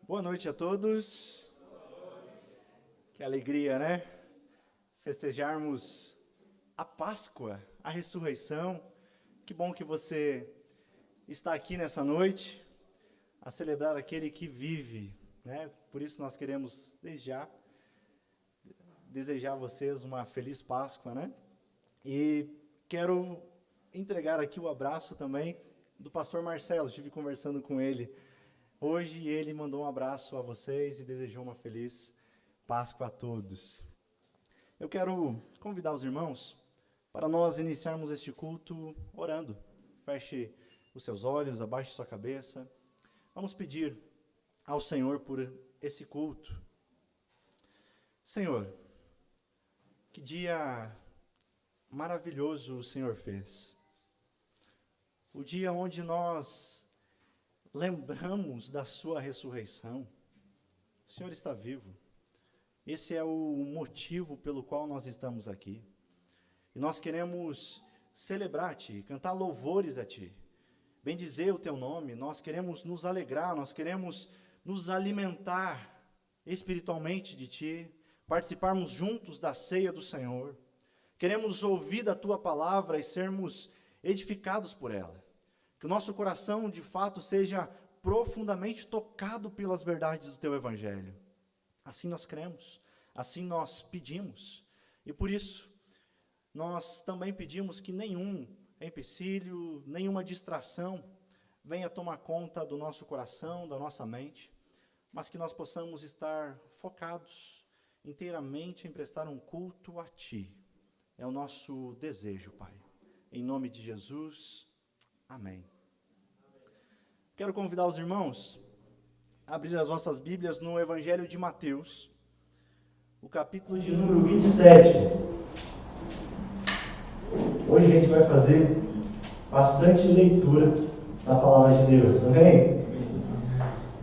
Boa noite a todos. Que alegria, né? Festejarmos a Páscoa, a ressurreição. Que bom que você está aqui nessa noite a celebrar aquele que vive, né? Por isso nós queremos desde já desejar a vocês uma feliz Páscoa, né? E quero entregar aqui o abraço também do pastor Marcelo. Estive conversando com ele hoje e ele mandou um abraço a vocês e desejou uma feliz Páscoa a todos. Eu quero convidar os irmãos para nós iniciarmos este culto orando. Feche os seus olhos, abaixe sua cabeça. Vamos pedir ao Senhor por esse culto. Senhor, que dia maravilhoso o Senhor fez. O dia onde nós lembramos da sua ressurreição. O Senhor está vivo. Esse é o motivo pelo qual nós estamos aqui. E nós queremos celebrar-te, cantar louvores a ti, bendizer o teu nome. Nós queremos nos alegrar, nós queremos nos alimentar espiritualmente de ti, participarmos juntos da ceia do Senhor. Queremos ouvir da tua palavra e sermos edificados por ela. Que o nosso coração, de fato, seja profundamente tocado pelas verdades do teu evangelho. Assim nós cremos, assim nós pedimos. E por isso, nós também pedimos que nenhum empecilho, nenhuma distração venha tomar conta do nosso coração, da nossa mente, mas que nós possamos estar focados inteiramente em prestar um culto a ti. É o nosso desejo, Pai. Em nome de Jesus, amém. Quero convidar os irmãos a abrir as vossas Bíblias no Evangelho de Mateus, o capítulo de número 27. Hoje a gente vai fazer bastante leitura da Palavra de Deus, amém?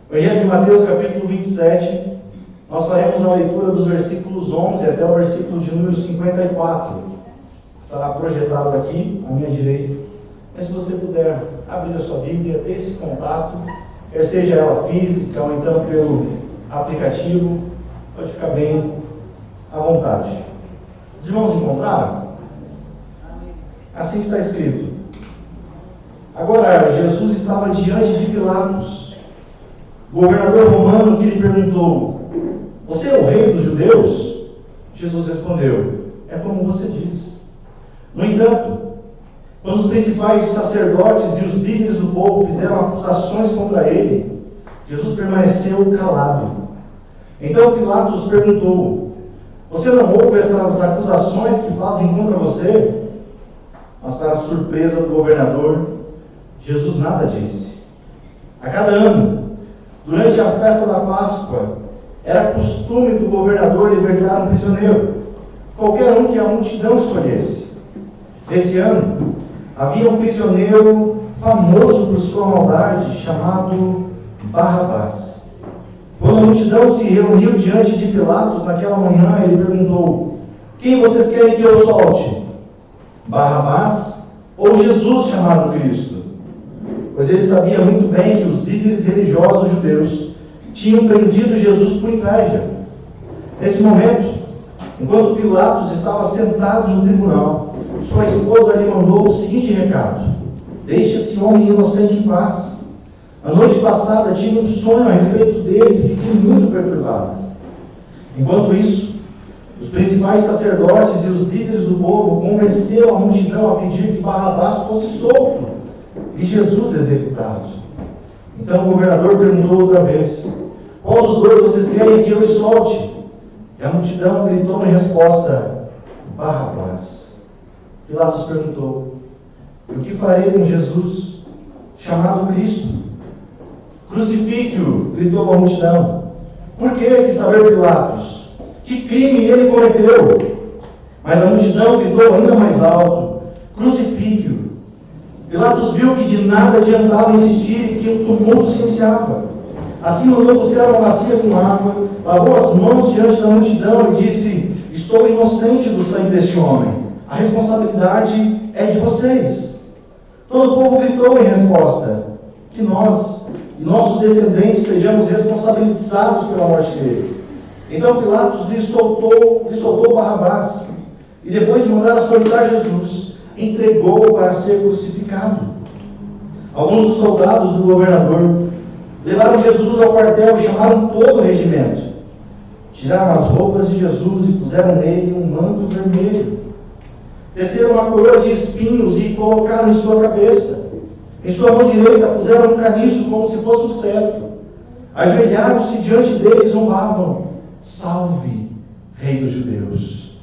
Evangelho de Mateus, capítulo 27, nós faremos a leitura dos versículos 11 até o versículo de número 54. Estará projetado aqui, à minha direita. Mas se você puder abrir a sua Bíblia, ter esse contato, quer seja ela física ou então pelo aplicativo, pode ficar bem à vontade. Os irmãos encontraram? Assim está escrito. Agora, Jesus estava diante de Pilatos, governador romano, que lhe perguntou: você é o rei dos judeus? Jesus respondeu: é como você diz. No entanto, quando os principais sacerdotes e os líderes do povo fizeram acusações contra ele, Jesus permaneceu calado. Então Pilatos perguntou: você não ouve essas acusações que fazem contra você? Mas, para a surpresa do governador, Jesus nada disse. A cada ano, durante a festa da Páscoa, era costume do governador libertar um prisioneiro, qualquer um que a multidão escolhesse. Esse ano, havia um prisioneiro famoso por sua maldade, chamado Barrabás. Quando a multidão se reuniu diante de Pilatos naquela manhã, ele perguntou: quem vocês querem que eu solte? Barrabás ou Jesus, chamado Cristo? Pois ele sabia muito bem que os líderes religiosos judeus tinham prendido Jesus por inveja. Nesse momento, enquanto Pilatos estava sentado no tribunal, sua esposa lhe mandou o seguinte recado: deixe esse homem inocente em paz. A noite passada tive um sonho a respeito dele e fiquei muito perturbado. Enquanto isso, os principais sacerdotes e os líderes do povo convenceram a multidão a pedir que Barrabás fosse solto e Jesus executado. Então o governador perguntou outra vez: qual dos dois vocês querem que eu solte? E a multidão gritou em resposta: Barrabás. Pilatos perguntou: e o que farei com Jesus, chamado Cristo? Crucifique-o, gritou a multidão. Por que quis saber Pilatos? Que crime ele cometeu? Mas a multidão gritou ainda mais alto: crucifique-o. Pilatos viu que de nada adiantava insistir e que o tumulto se iniciava. Assim mandou buscar uma bacia com água, lavou as mãos diante da multidão e disse: estou inocente do sangue deste homem. A responsabilidade é de vocês. Todo o povo gritou em resposta: que nós e nossos descendentes sejamos responsabilizados pela morte dele. Então Pilatos lhe soltou Barrabás, e depois de mandar açoitar Jesus, entregou-o para ser crucificado. Alguns dos soldados do governador levaram Jesus ao quartel e chamaram todo o regimento. Tiraram as roupas de Jesus e puseram nele um manto vermelho. Teceram uma coroa de espinhos e colocaram em sua cabeça. Em sua mão direita puseram um caniço como se fosse um cetro. Ajoelharam-se diante dele e zombavam: Salve, Rei dos Judeus!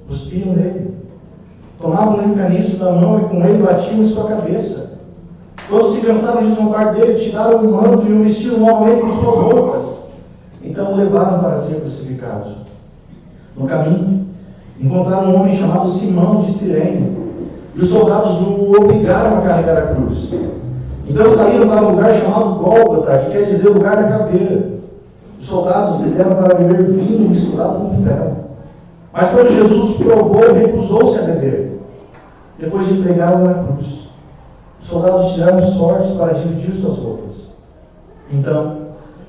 Cuspiam nele. Tomavam-lhe o caniço da mão e com ele batiam em sua cabeça. Todos se cansaram de zombar dele, tiraram o manto e o vestiram novamente com suas roupas. Então o levaram para ser crucificado. No caminho, encontraram um homem chamado Simão de Cirene, e os soldados o obrigaram a carregar a cruz. Então saíram para um lugar chamado Gólgota, que quer dizer lugar da caveira. Os soldados lhe deram para beber vinho misturado com fel. Mas quando Jesus provou, recusou-se a beber. Depois de pregá-lo na cruz, os soldados tiraram sortes para dividir suas roupas. Então,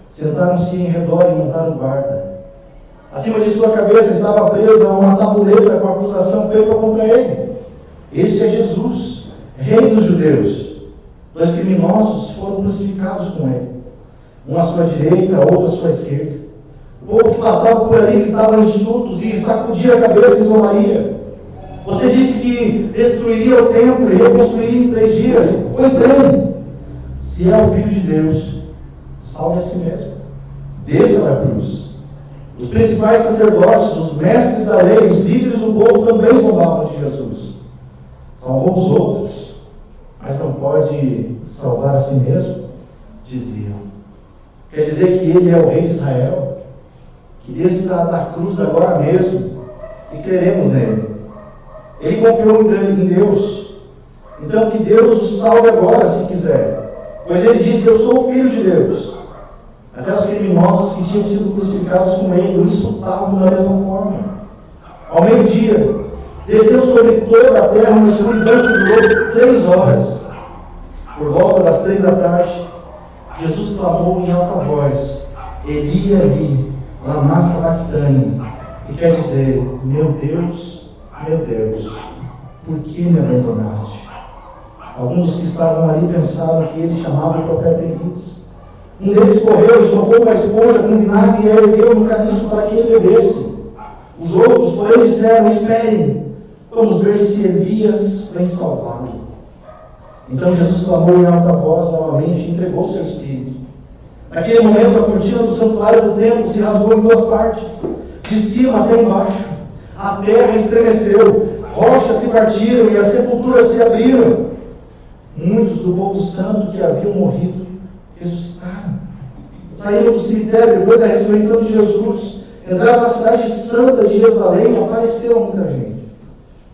sentaram-se em redor e montaram guarda. Acima de sua cabeça estava presa uma tabuleta com a acusação feita contra ele: Este é Jesus, Rei dos Judeus. 2 criminosos foram crucificados com ele, um à sua direita, outro à sua esquerda. O povo que passava por ali gritava insultos e sacudia a cabeça e zombaria. Você disse que destruiria o templo e reconstruiria em 3 dias. Pois bem, se é o Filho de Deus, salve a si mesmo. Desça da cruz. Os principais sacerdotes, os mestres da lei, os líderes do povo também zombavam de Jesus. Salvou os outros, mas não pode salvar a si mesmo, diziam. Quer dizer que ele é o Rei de Israel? Que desça da cruz agora mesmo e creremos nele. Ele confiou em Deus. Então que Deus o salve agora, se quiser. Pois ele disse: Eu sou o Filho de Deus. Até os criminosos que tinham sido crucificados com ele o insultavam da mesma forma. Ao meio-dia, desceu sobre toda a terra uma escuridão que durou 3 horas. Por volta das 3 da tarde, Jesus clamou em alta voz: Eli, Eli, lama sabachthani, que quer dizer: meu Deus, por que me abandonaste? Alguns que estavam ali pensaram que ele chamava o profeta Elias. Um deles correu e socou uma esponja com vinagre e a ergueu no caniço para que ele bebesse. Os outros, porém, disseram: Esperem, vamos ver se Elias vem salvá-lo. Então Jesus clamou em alta voz novamente e entregou seu espírito. Naquele momento, a cortina do santuário do templo se rasgou em 2 partes, de cima até embaixo. A terra estremeceu, rochas se partiram e as sepulturas se abriram. Muitos do povo santo que haviam morrido ressuscitaram. Saíram do cemitério depois da ressurreição de Jesus, entraram na cidade santa de Jerusalém e apareceram a muita gente.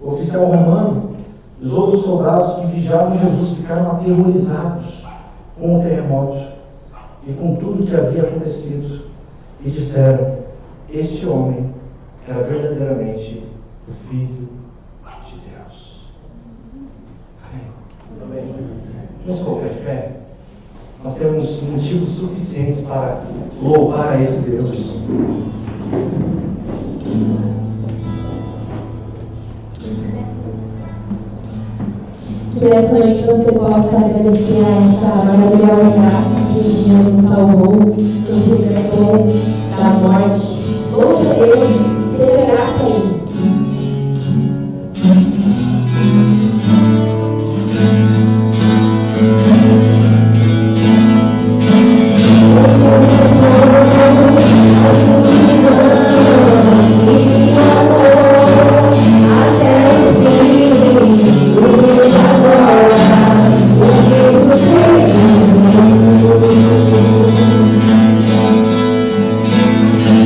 O oficial romano e os outros soldados que vigiavam Jesus ficaram aterrorizados com o terremoto e com tudo que havia acontecido, e disseram: Este homem era verdadeiramente o Filho de Deus. Amém? Vamos colocar de pé? Nós temos motivos suficientes para louvar a esse Deus. Que nessa noite você possa agradecer a essa maravilhosa graça que um dia nos salvou, nos resgatou da morte. Louve a Deus, seja grato a Ele.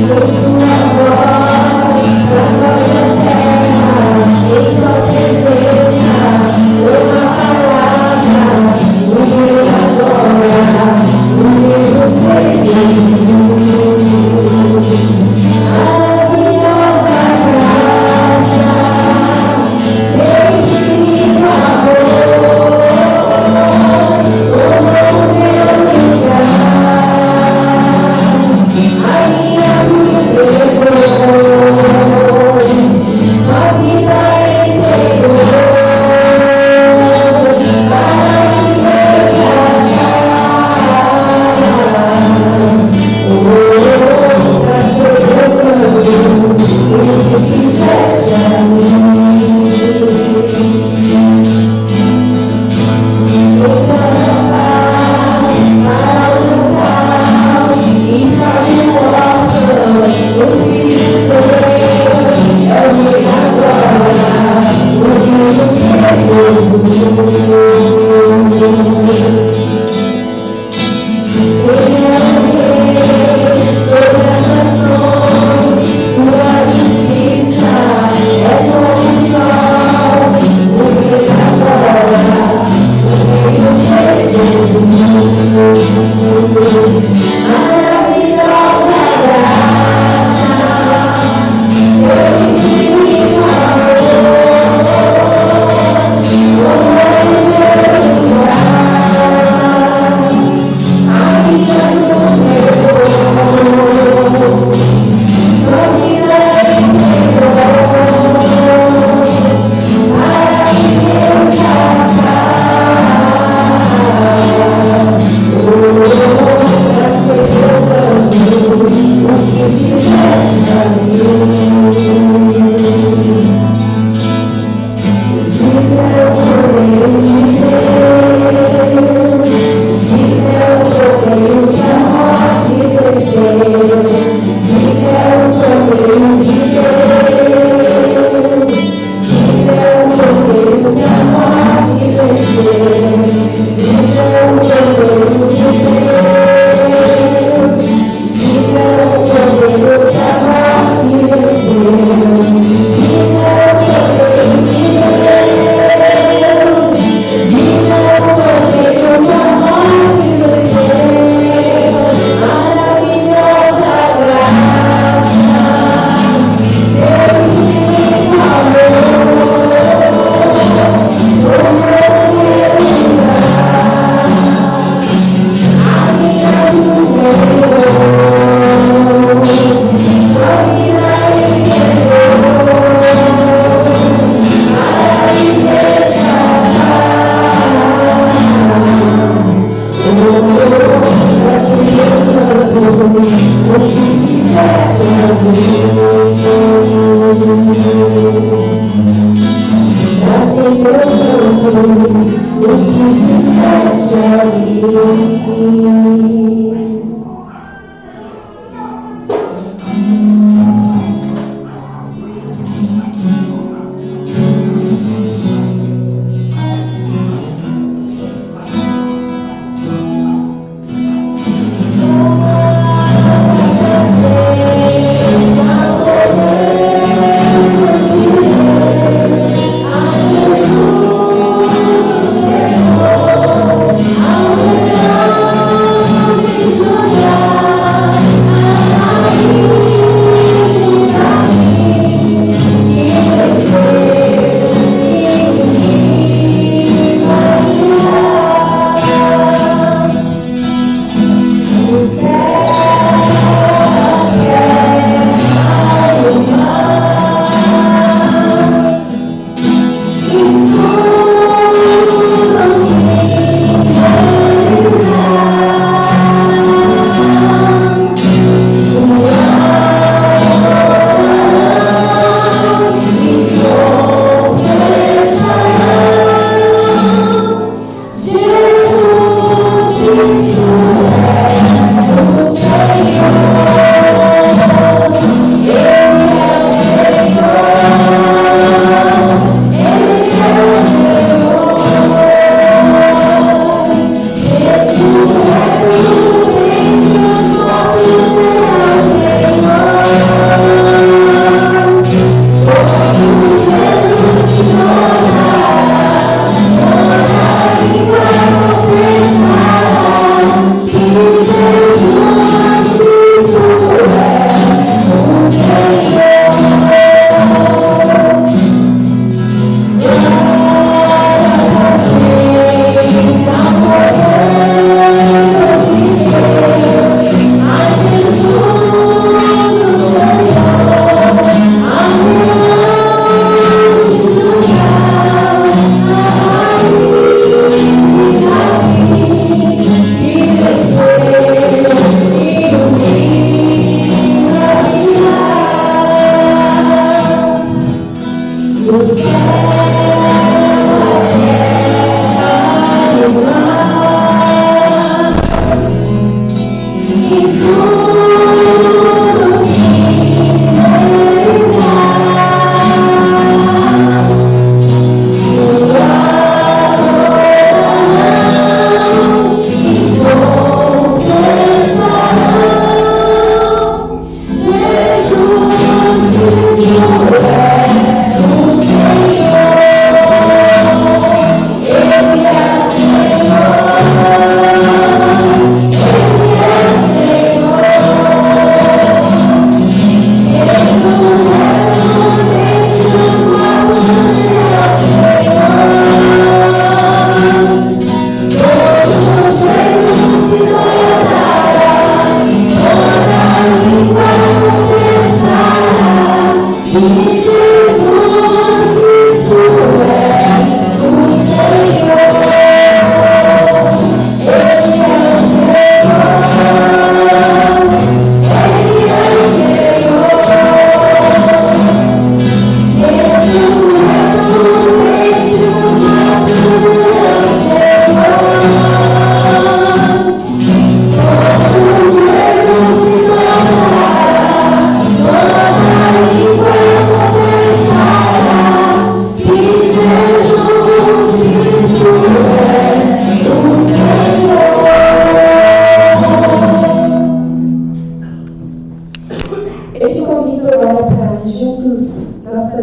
Você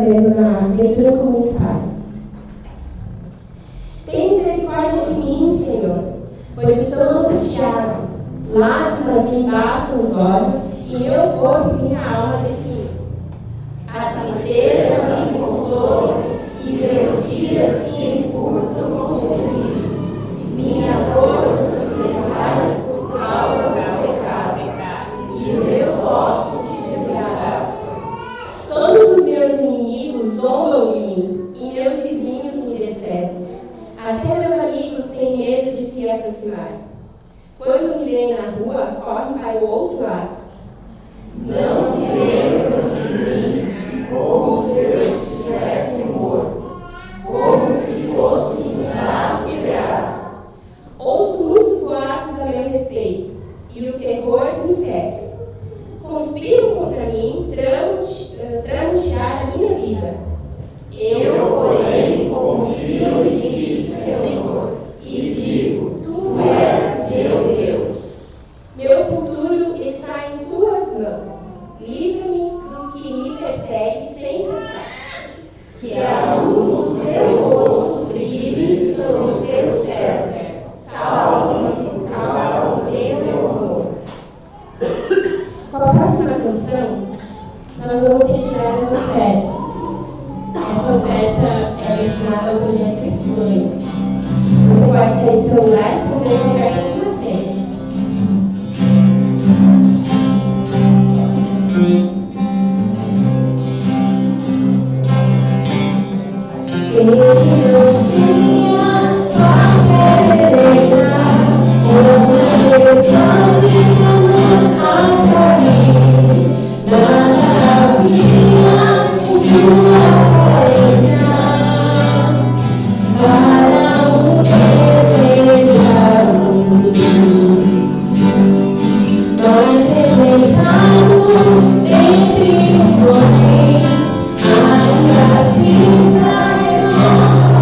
fazermos a leitura comunitária. Tem misericórdia de mim, Senhor, pois estou angustiado. Lágrimas me embaçam os olhos e meu corpo e minha alma definham. A tristeza me consola e meus dias se encurtam com gemidos. Minha força se decai por causa do pecado e os meus ossos se desgastam. Todos os meus inimigos zombam de mim e meus vizinhos me desprezam. Até meus amigos têm medo de se aproximar. Quando me veem na rua, correm para o outro lado. Não se lembram de mim como se eu estivesse morto, como se fosse já quebrado. Ouço muitos boatos a meu respeito, e o terror me cerca. Conspiram contra mim, tramutear a minha vida. Eu, porém, confio em ti, Senhor, e digo, tu és meu Deus. Meu futuro está em tuas mãos. Livra-me dos que me perseguem sem cessar. Que a luz do teu rosto brilhe sobre o teu servo. Salve-me por causa do teu amor. Com a próxima canção, nós vamos retirar as ofertas. Essa oferta é destinada ao projeto Espanha. Você pode sair do celular e fazer a oferta aqui na frente. Ele não tinha qualquer beleza, uma questão de amor ao caminho. Nada havia em sua aparência para o desejar luz. Mas rejeitado entre os homens, ainda assim para nós.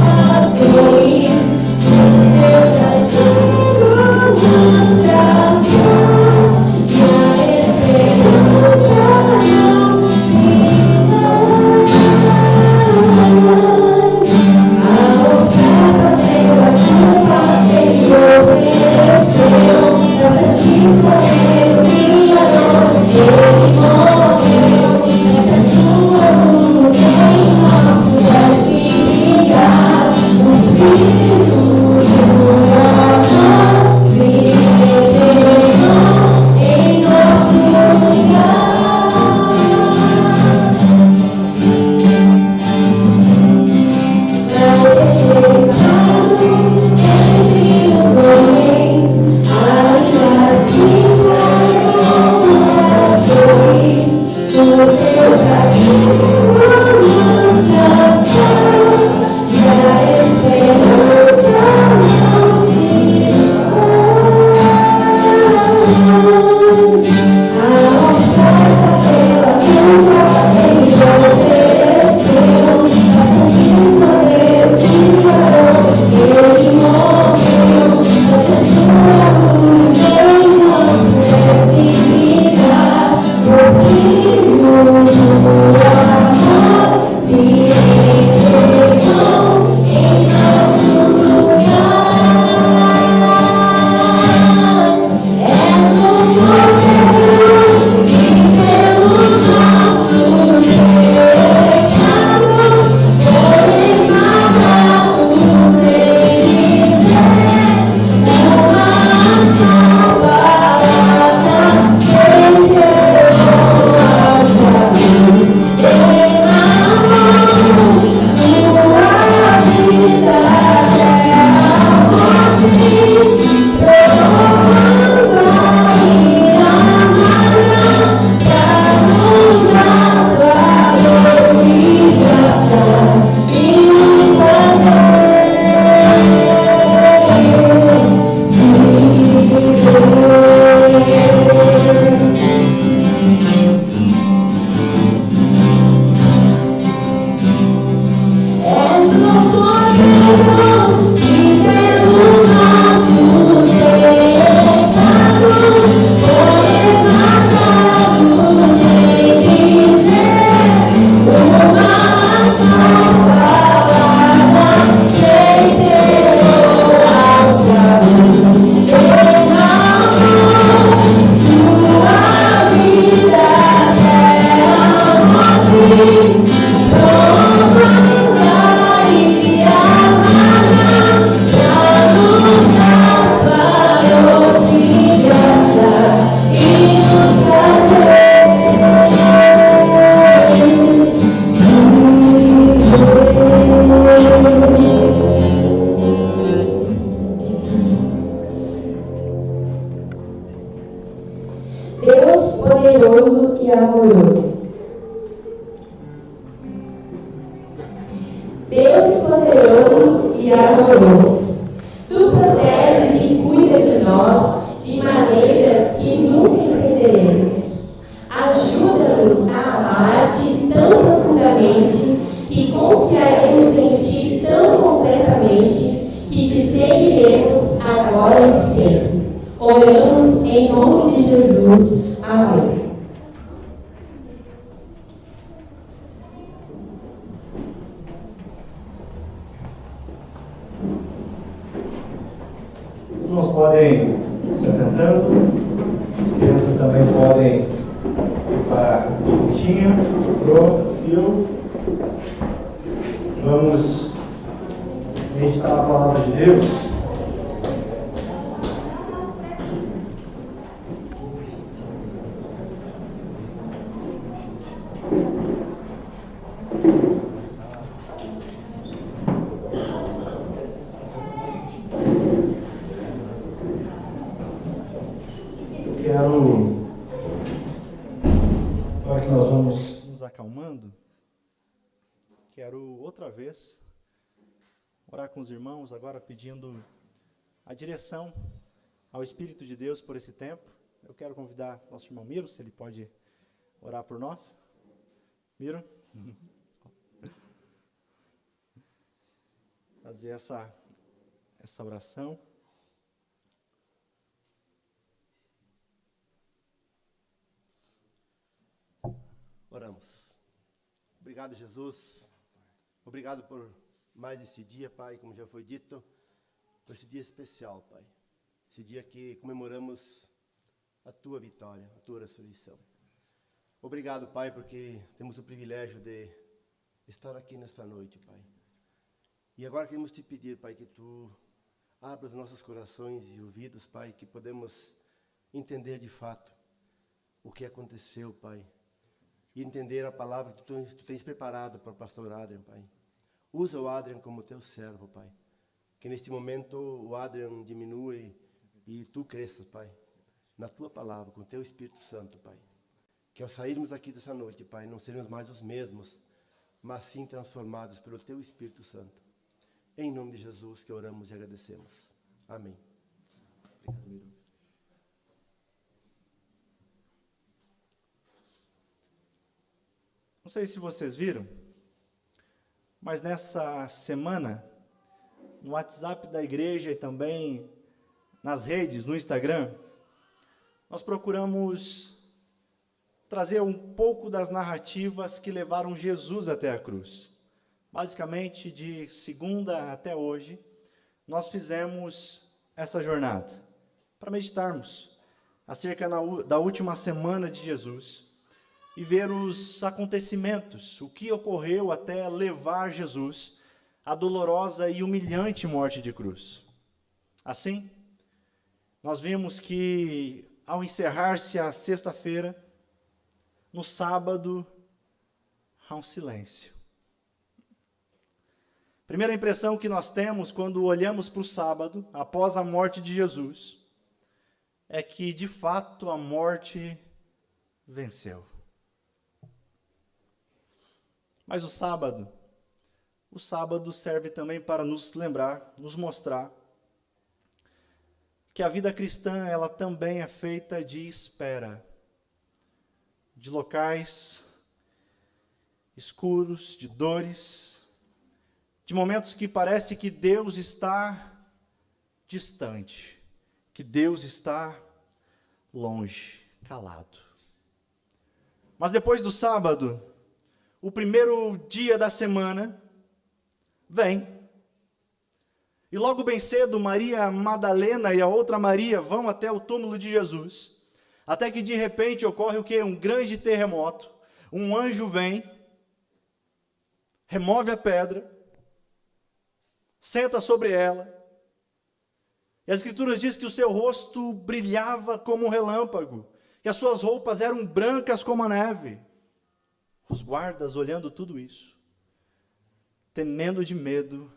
Deus poderoso e amoroso, tu proteges e cuida de nós de maneiras que nunca entenderemos. Ajuda-nos a amar-te tão profundamente que confiaremos em ti tão completamente que te seguiremos agora e sempre. Oramos em nome de Jesus. Amém. Irmãos podem se sentando, as crianças também podem ir para a quintinha, pronto, Sil. Vamos meditar a palavra de Deus. Agora que nós vamos nos acalmando, quero outra vez orar com os irmãos, agora pedindo a direção ao Espírito de Deus por esse tempo. Eu quero convidar nosso irmão Miro, se ele pode orar por nós. Miro? Fazer essa oração. Oramos. Obrigado, Jesus. Obrigado por mais este dia, Pai, como já foi dito, por esse dia especial, Pai. Esse dia que comemoramos a Tua vitória, a Tua ressurreição. Obrigado, Pai, porque temos o privilégio de estar aqui nesta noite, Pai. E agora queremos te pedir, Pai, que Tu abras nossos corações e ouvidos, Pai, que podemos entender de fato o que aconteceu, Pai. E entender a palavra que tu tens preparado para o pastor Adrian, Pai. Usa o Adrian como teu servo, Pai. Que neste momento o Adrian diminua e tu cresças, Pai. Na tua palavra, com o teu Espírito Santo, Pai. Que ao sairmos aqui dessa noite, Pai, não seremos mais os mesmos, mas sim transformados pelo teu Espírito Santo. Em nome de Jesus que oramos e agradecemos. Amém. Obrigado. Não sei se vocês viram, mas nessa semana, no WhatsApp da igreja e também nas redes, no Instagram, nós procuramos trazer um pouco das narrativas que levaram Jesus até a cruz. Basicamente, de segunda até hoje, nós fizemos essa jornada para meditarmos acerca da última semana de Jesus e ver os acontecimentos, o que ocorreu até levar Jesus à dolorosa e humilhante morte de cruz. Assim, nós vimos que, ao encerrar-se a sexta-feira, no sábado, há um silêncio. Primeira impressão que nós temos quando olhamos para o sábado, após a morte de Jesus, é que, de fato, a morte venceu. Mas o sábado serve também para nos lembrar, nos mostrar que a vida cristã, ela também é feita de espera, de locais escuros, de dores, de momentos que parece que Deus está distante, que Deus está longe, calado. Mas depois do sábado, o primeiro dia da semana vem. E logo bem cedo, Maria Madalena e a outra Maria vão até o túmulo de Jesus. Até que de repente ocorre o quê? Um grande terremoto. Um anjo vem, remove a pedra, senta sobre ela. E as Escrituras dizem que o seu rosto brilhava como um relâmpago, que as suas roupas eram brancas como a neve. Os guardas, olhando tudo isso, temendo de medo,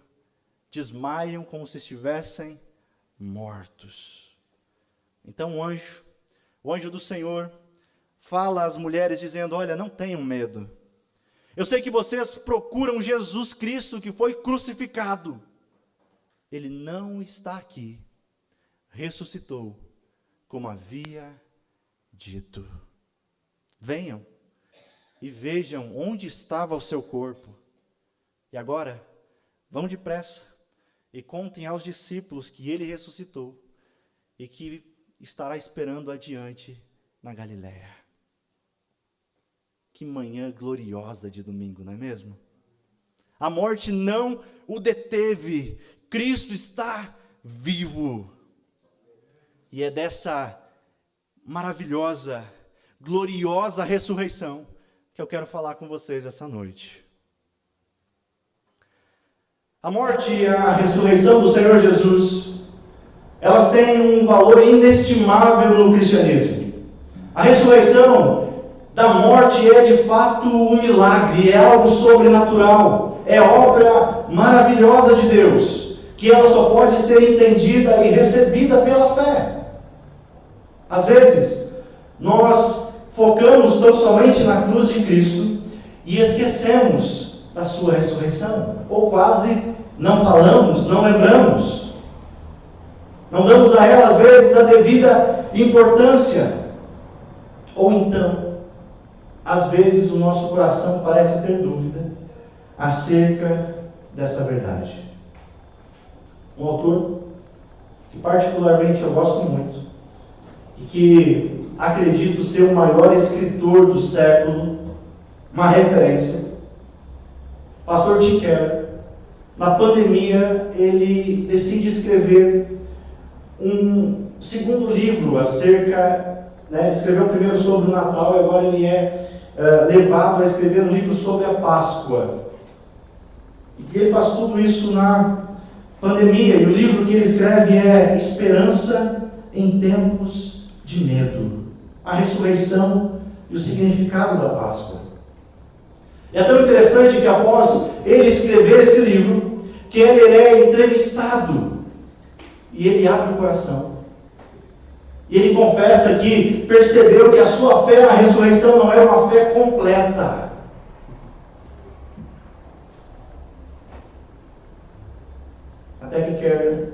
desmaiam como se estivessem mortos. Então o anjo do Senhor, fala às mulheres dizendo: olha, não tenham medo. Eu sei que vocês procuram Jesus Cristo que foi crucificado. Ele não está aqui. Ressuscitou, como havia dito. Venham e vejam onde estava o seu corpo. E agora, vão depressa e contem aos discípulos que ele ressuscitou e que estará esperando adiante na Galiléia. Que manhã gloriosa de domingo, não é mesmo? A morte não o deteve. Cristo está vivo. E é dessa maravilhosa, gloriosa ressurreição que eu quero falar com vocês essa noite. A morte e a ressurreição do Senhor Jesus, elas têm um valor inestimável no cristianismo. A ressurreição da morte é de fato um milagre, é algo sobrenatural, é obra maravilhosa de Deus, que ela só pode ser entendida e recebida pela fé. Às vezes, nós focamos tão somente na cruz de Cristo e esquecemos da sua ressurreição, ou quase não falamos, não lembramos, não damos a ela às vezes a devida importância, ou então, às vezes o nosso coração parece ter dúvida acerca dessa verdade. Um autor que particularmente eu gosto muito e que acredito ser o maior escritor do século, uma referência, pastor Tim Keller. Na pandemia, ele decide escrever um segundo livro acerca, ele escreveu primeiro sobre o Natal e agora ele é levado a escrever um livro sobre a Páscoa. E ele faz tudo isso na pandemia, e o livro que ele escreve é Esperança em Tempos de Medo, a ressurreição e o significado da Páscoa. É tão interessante que após ele escrever esse livro, que ele é entrevistado, e ele abre o coração. E ele confessa que percebeu que a sua fé na ressurreição não é uma fé completa. Até que Keller,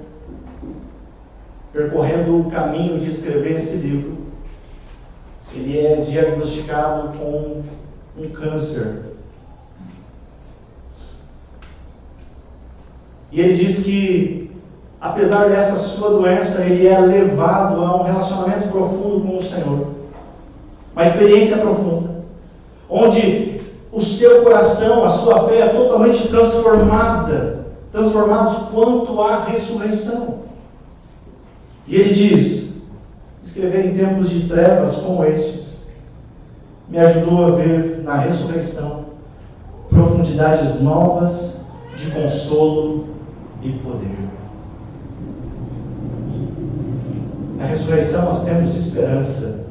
percorrendo o caminho de escrever esse livro, ele é diagnosticado com um câncer. E ele diz que, apesar dessa sua doença, ele é levado a um relacionamento profundo com o Senhor. Uma experiência profunda, onde o seu coração, a sua fé é totalmente transformados quanto à ressurreição. E ele diz: escrever em tempos de trevas como estes me ajudou a ver na ressurreição profundidades novas de consolo e poder. Na ressurreição nós temos esperança,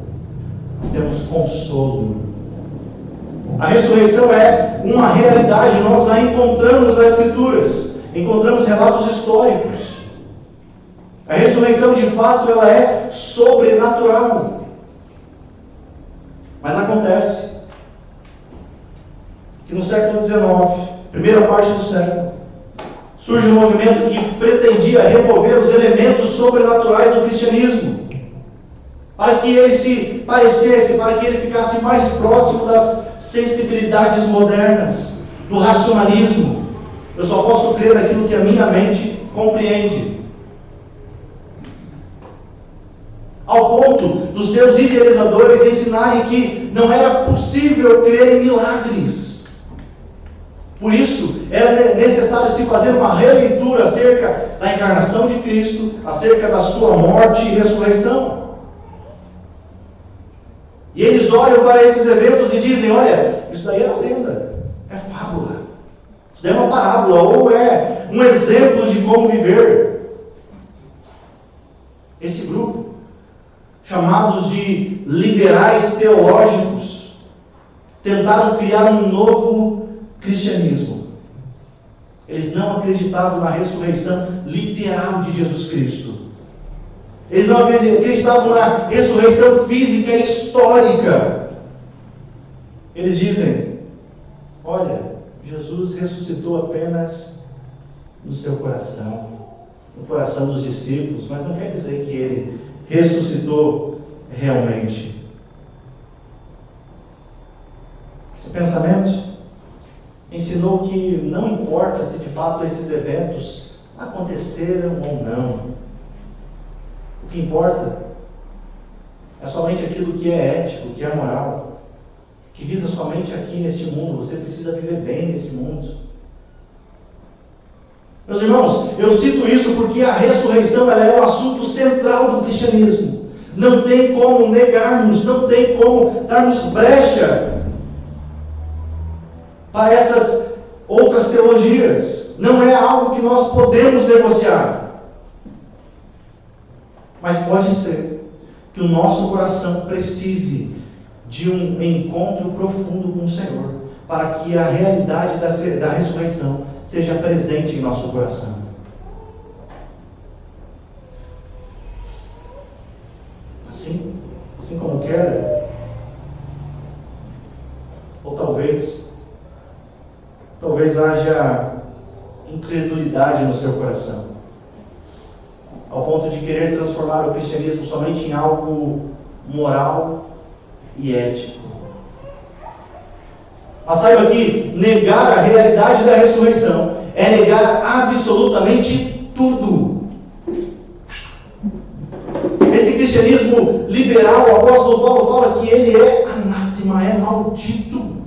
nós temos consolo. A ressurreição é uma realidade, nós a encontramos nas Escrituras, encontramos relatos históricos. A ressurreição de fato ela é sobrenatural. Mas acontece que no século XIX, primeira parte do século, surge um movimento que pretendia remover os elementos sobrenaturais do cristianismo, para que ele se parecesse, para que ele ficasse mais próximo das sensibilidades modernas, do racionalismo. Eu só posso crer naquilo que a minha mente compreende. Ao ponto dos seus idealizadores ensinarem que não era possível crer em milagres. Por isso, era necessário se fazer uma releitura acerca da encarnação de Cristo, acerca da sua morte e ressurreição. E eles olham para esses eventos e dizem: olha, isso daí é lenda, é fábula, isso daí é uma parábola, ou é um exemplo de como viver. Esse grupo, chamados de liberais teológicos, tentaram criar um novo cristianismo. Eles não acreditavam na ressurreição literal de Jesus Cristo. Eles não acreditavam na ressurreição física e histórica. Eles dizem: olha, Jesus ressuscitou apenas no seu coração, no coração dos discípulos, mas não quer dizer que ele ressuscitou realmente. Esse pensamento ensinou que não importa se de fato esses eventos aconteceram ou não. O que importa é somente aquilo que é ético, que é moral, que visa somente aqui neste mundo. Você precisa viver bem nesse mundo. Meus irmãos, eu cito isso porque a ressurreição ela é o assunto central do cristianismo. Não tem como negarmos, não tem como darmos brecha para essas outras teologias. Não é algo que nós podemos negociar. Mas pode ser que o nosso coração precise de um encontro profundo com o Senhor, para que a realidade da ressurreição seja presente em nosso coração. Assim como quer, ou talvez haja incredulidade no seu coração, ao ponto de querer transformar o cristianismo somente em algo moral e ético. Mas saiba que negar a realidade da ressurreição é negar absolutamente tudo. Esse cristianismo liberal, o apóstolo Paulo fala que ele é anátema, é maldito.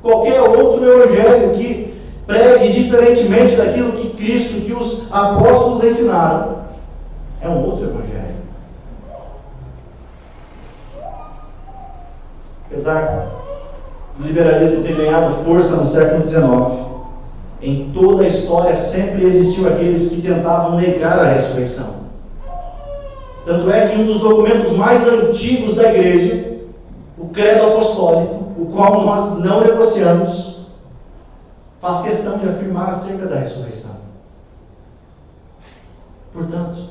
Qualquer outro evangelho que pregue diferentemente daquilo que Cristo, que os apóstolos ensinaram, é um outro evangelho. Apesar do liberalismo ter ganhado força no século XIX, em toda a história sempre existiu aqueles que tentavam negar a ressurreição. Tanto é que um dos documentos mais antigos da igreja, o Credo Apostólico, o qual nós não negociamos, faz questão de afirmar acerca da ressurreição. Portanto,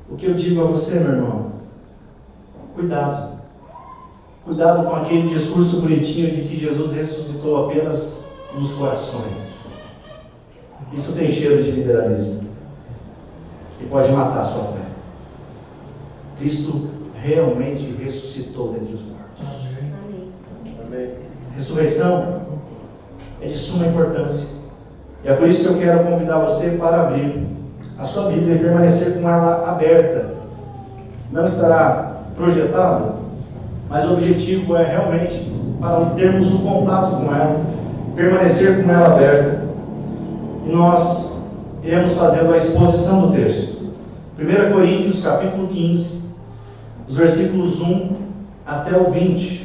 o que eu digo a você, meu irmão, cuidado. Cuidado com aquele discurso bonitinho de que Jesus ressuscitou apenas nos corações. Isso tem cheiro de liberalismo e pode matar a sua fé. Cristo realmente ressuscitou dentre os mortos. Amém. Ressurreição é de suma importância. E é por isso que eu quero convidar você para abrir a sua Bíblia e permanecer com ela aberta. Não estará projetado, mas o objetivo é realmente para termos um contato com ela, permanecer com ela aberta. E nós iremos fazendo a exposição do texto. 1 Coríntios capítulo 15, os versículos 1 até o 20.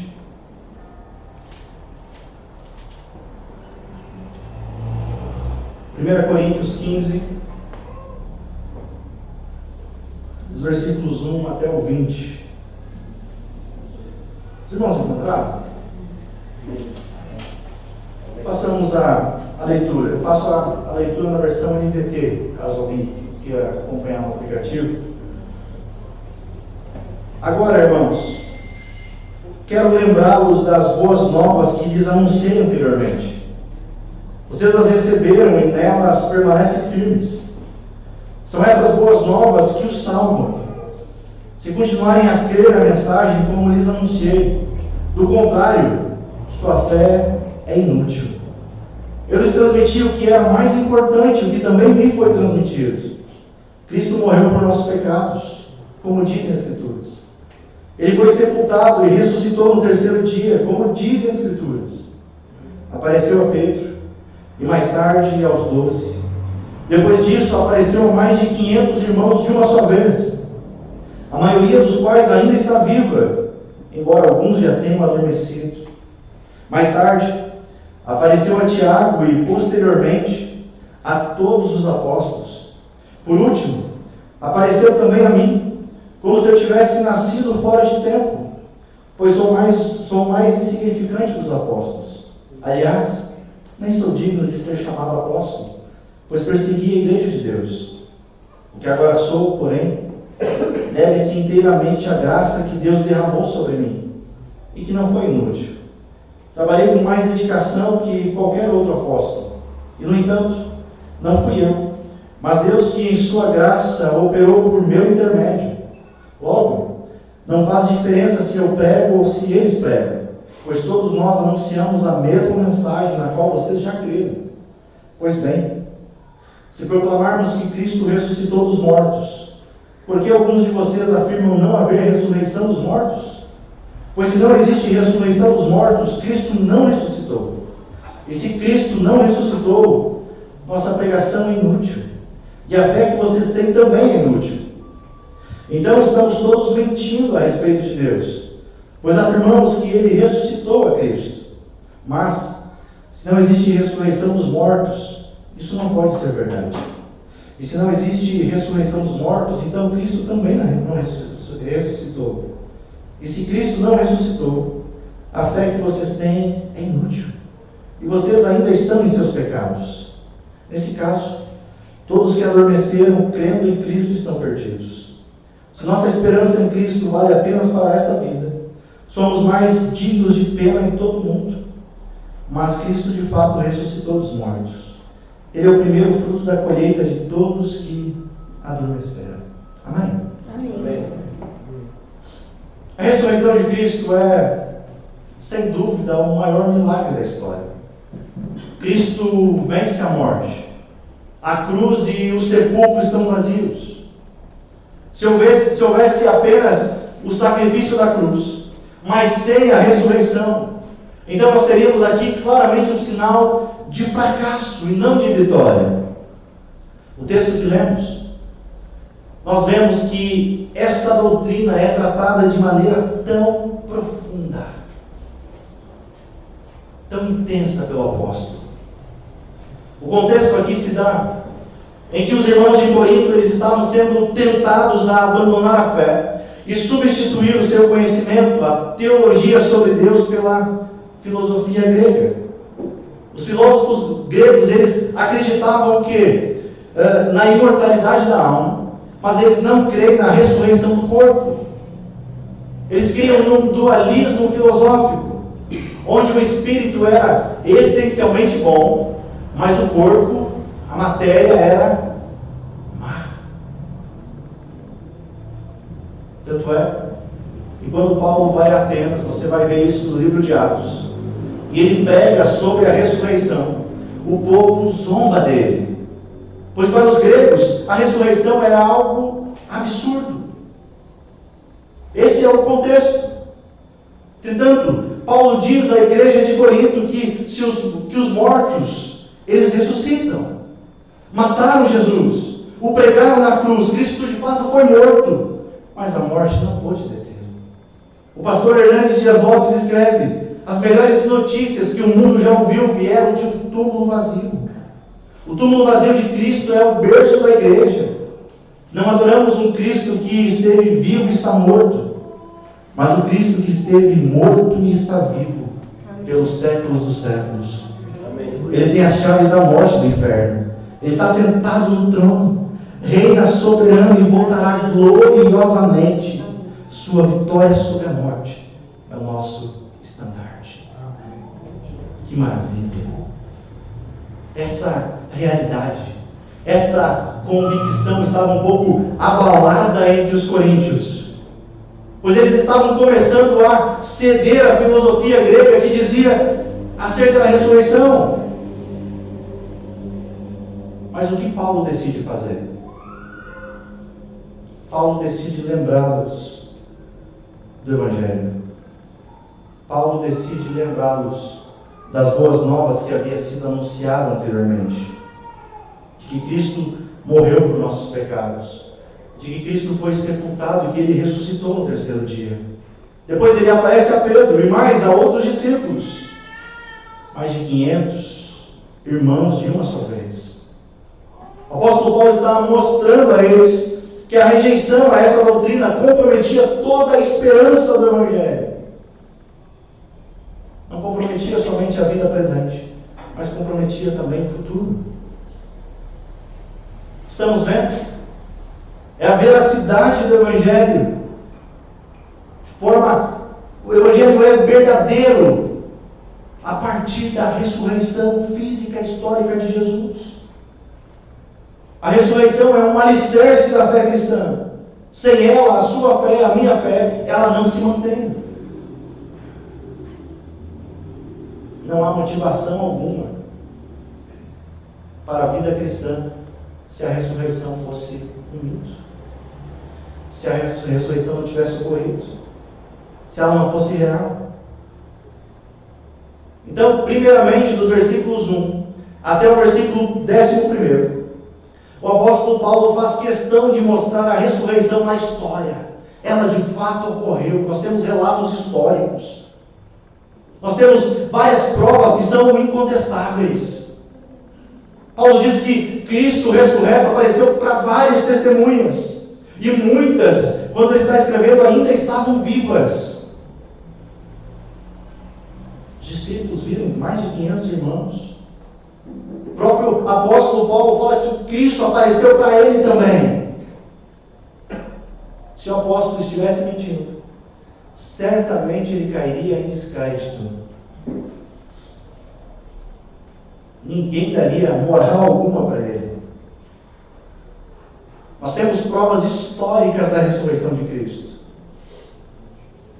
Coríntios 15, os versículos 1 até o 20. Os irmãos encontraram? Passamos a leitura. Eu faço a leitura na versão NVT, caso alguém queira acompanhar no aplicativo. Agora, irmãos, quero lembrá-los das boas novas que lhes anunciei anteriormente. Vocês as receberam e nelas permanecem firmes. São essas boas novas que os salvam, se continuarem a crer na mensagem como lhes anunciei. Do contrário, sua fé é inútil. Eu lhes transmiti o que era mais importante, o que também me foi transmitido. Cristo morreu por nossos pecados, como dizem as Escrituras. Ele foi sepultado e ressuscitou no terceiro dia, como dizem as Escrituras. Apareceu a Pedro e mais tarde aos 12. Depois disso apareceu a mais de 500 irmãos de uma só vez, a maioria dos quais ainda está viva, embora alguns já tenham adormecido. Mais tarde apareceu a Tiago e posteriormente a todos os apóstolos. Por último, apareceu também a mim, como se eu tivesse nascido fora de tempo, pois sou o mais insignificante dos apóstolos. Aliás, nem sou digno de ser chamado apóstolo, pois persegui a igreja de Deus. O que agora sou, porém, deve-se inteiramente à graça que Deus derramou sobre mim, e que não foi inútil. Trabalhei com mais dedicação que qualquer outro apóstolo. E, no entanto, não fui eu, mas Deus que, em sua graça, operou por meu intermédio. Logo, não faz diferença se eu prego ou se eles pregam, pois todos nós anunciamos a mesma mensagem na qual vocês já creram. Pois bem, se proclamarmos que Cristo ressuscitou dos mortos, por que alguns de vocês afirmam não haver ressurreição dos mortos? Pois se não existe ressurreição dos mortos, Cristo não ressuscitou. E se Cristo não ressuscitou, nossa pregação é inútil, e a fé que vocês têm também é inútil. Então estamos todos mentindo a respeito de Deus, pois afirmamos que Ele ressuscitou a Cristo. Mas, se não existe ressurreição dos mortos, isso não pode ser verdade. E se não existe ressurreição dos mortos, então Cristo também não ressuscitou. E se Cristo não ressuscitou, a fé que vocês têm é inútil, e vocês ainda estão em seus pecados. Nesse caso, todos que adormeceram crendo em Cristo estão perdidos. Se nossa esperança em Cristo vale apenas para esta vida, somos mais dignos de pena em todo o mundo. Mas Cristo de fato ressuscitou dos mortos. Ele é o primeiro fruto da colheita de todos que adormeceram. Amém? Amém. A ressurreição de Cristo é, sem dúvida, o maior milagre da história. Cristo vence a morte. A cruz e o sepulcro estão vazios. Se houvesse apenas o sacrifício da cruz, mas sem a ressurreição, então nós teríamos aqui claramente um sinal de fracasso e não de vitória. O texto que lemos, nós vemos que essa doutrina é tratada de maneira tão profunda, tão intensa pelo apóstolo. O contexto aqui se dá em que os irmãos de Corinto eles estavam sendo tentados a abandonar a fé e substituir o seu conhecimento, a teologia sobre Deus, pela filosofia grega. Os filósofos gregos eles acreditavam que na imortalidade da alma, mas eles não creem na ressurreição do corpo. Eles criam num dualismo filosófico, onde o espírito era essencialmente bom, mas o corpo, a matéria, era má. Tanto é que quando Paulo vai a Atenas, você vai ver isso no livro de Atos, e ele prega sobre a ressurreição, o povo zomba dele, pois para os gregos a ressurreição era algo absurdo. Esse é o contexto. Entretanto, Paulo diz à igreja de Corinto que os mortos, eles ressuscitam. Mataram Jesus, o pregaram na cruz, Cristo de fato foi morto, mas a morte não pôde detê-lo. O pastor Hernandes Dias Lopes escreve: as melhores notícias que o mundo já ouviu vieram de um túmulo vazio. O túmulo vazio de Cristo é o berço da igreja. Não adoramos um Cristo que esteve vivo e está morto, mas o Cristo que esteve morto e está vivo pelos séculos dos séculos. Ele tem as chaves da morte e do inferno. Ele está sentado no trono, reina soberano e voltará gloriosamente. Sua vitória sobre a morte é o nosso estandarte. Que maravilha! Essa realidade, essa convicção estava um pouco abalada entre os coríntios, pois eles estavam começando a ceder à filosofia grega que dizia acerca da ressurreição. Mas o que Paulo decide fazer? Paulo decide lembrá-los do Evangelho. Paulo decide lembrá-los das boas novas que havia sido anunciado anteriormente, de que Cristo morreu por nossos pecados, de que Cristo foi sepultado e que Ele ressuscitou no terceiro dia. Depois Ele aparece a Pedro e mais a outros discípulos, mais de 500 irmãos de uma só vez. O apóstolo Paulo está mostrando a eles que a rejeição a essa doutrina comprometia toda a esperança do Evangelho. Não comprometia somente a vida presente, mas comprometia também o futuro. Estamos vendo? É a veracidade do Evangelho. O Evangelho é verdadeiro. a partir da ressurreição física histórica de Jesus. A ressurreição é um alicerce da fé cristã. Sem ela, a sua fé, a minha fé, ela não se mantém. Não há motivação alguma para a vida cristã se a ressurreição fosse um mito. Se a ressurreição não tivesse ocorrido. Se ela não fosse real. Então, primeiramente, dos versículos 1 até o versículo 11, o apóstolo Paulo faz questão de mostrar a ressurreição na história. Ela de fato ocorreu. Nós temos relatos históricos. Nós temos várias provas que são incontestáveis. Paulo diz que Cristo ressurreto apareceu para várias testemunhas. E muitas, quando ele está escrevendo, ainda estavam vivas. Os discípulos viram mais de 500 irmãos. O próprio apóstolo Paulo fala que Cristo apareceu para ele também. Se o apóstolo estivesse mentindo, certamente ele cairia em descrédito. Ninguém daria moral alguma para ele. Nós temos provas históricas da ressurreição de Cristo.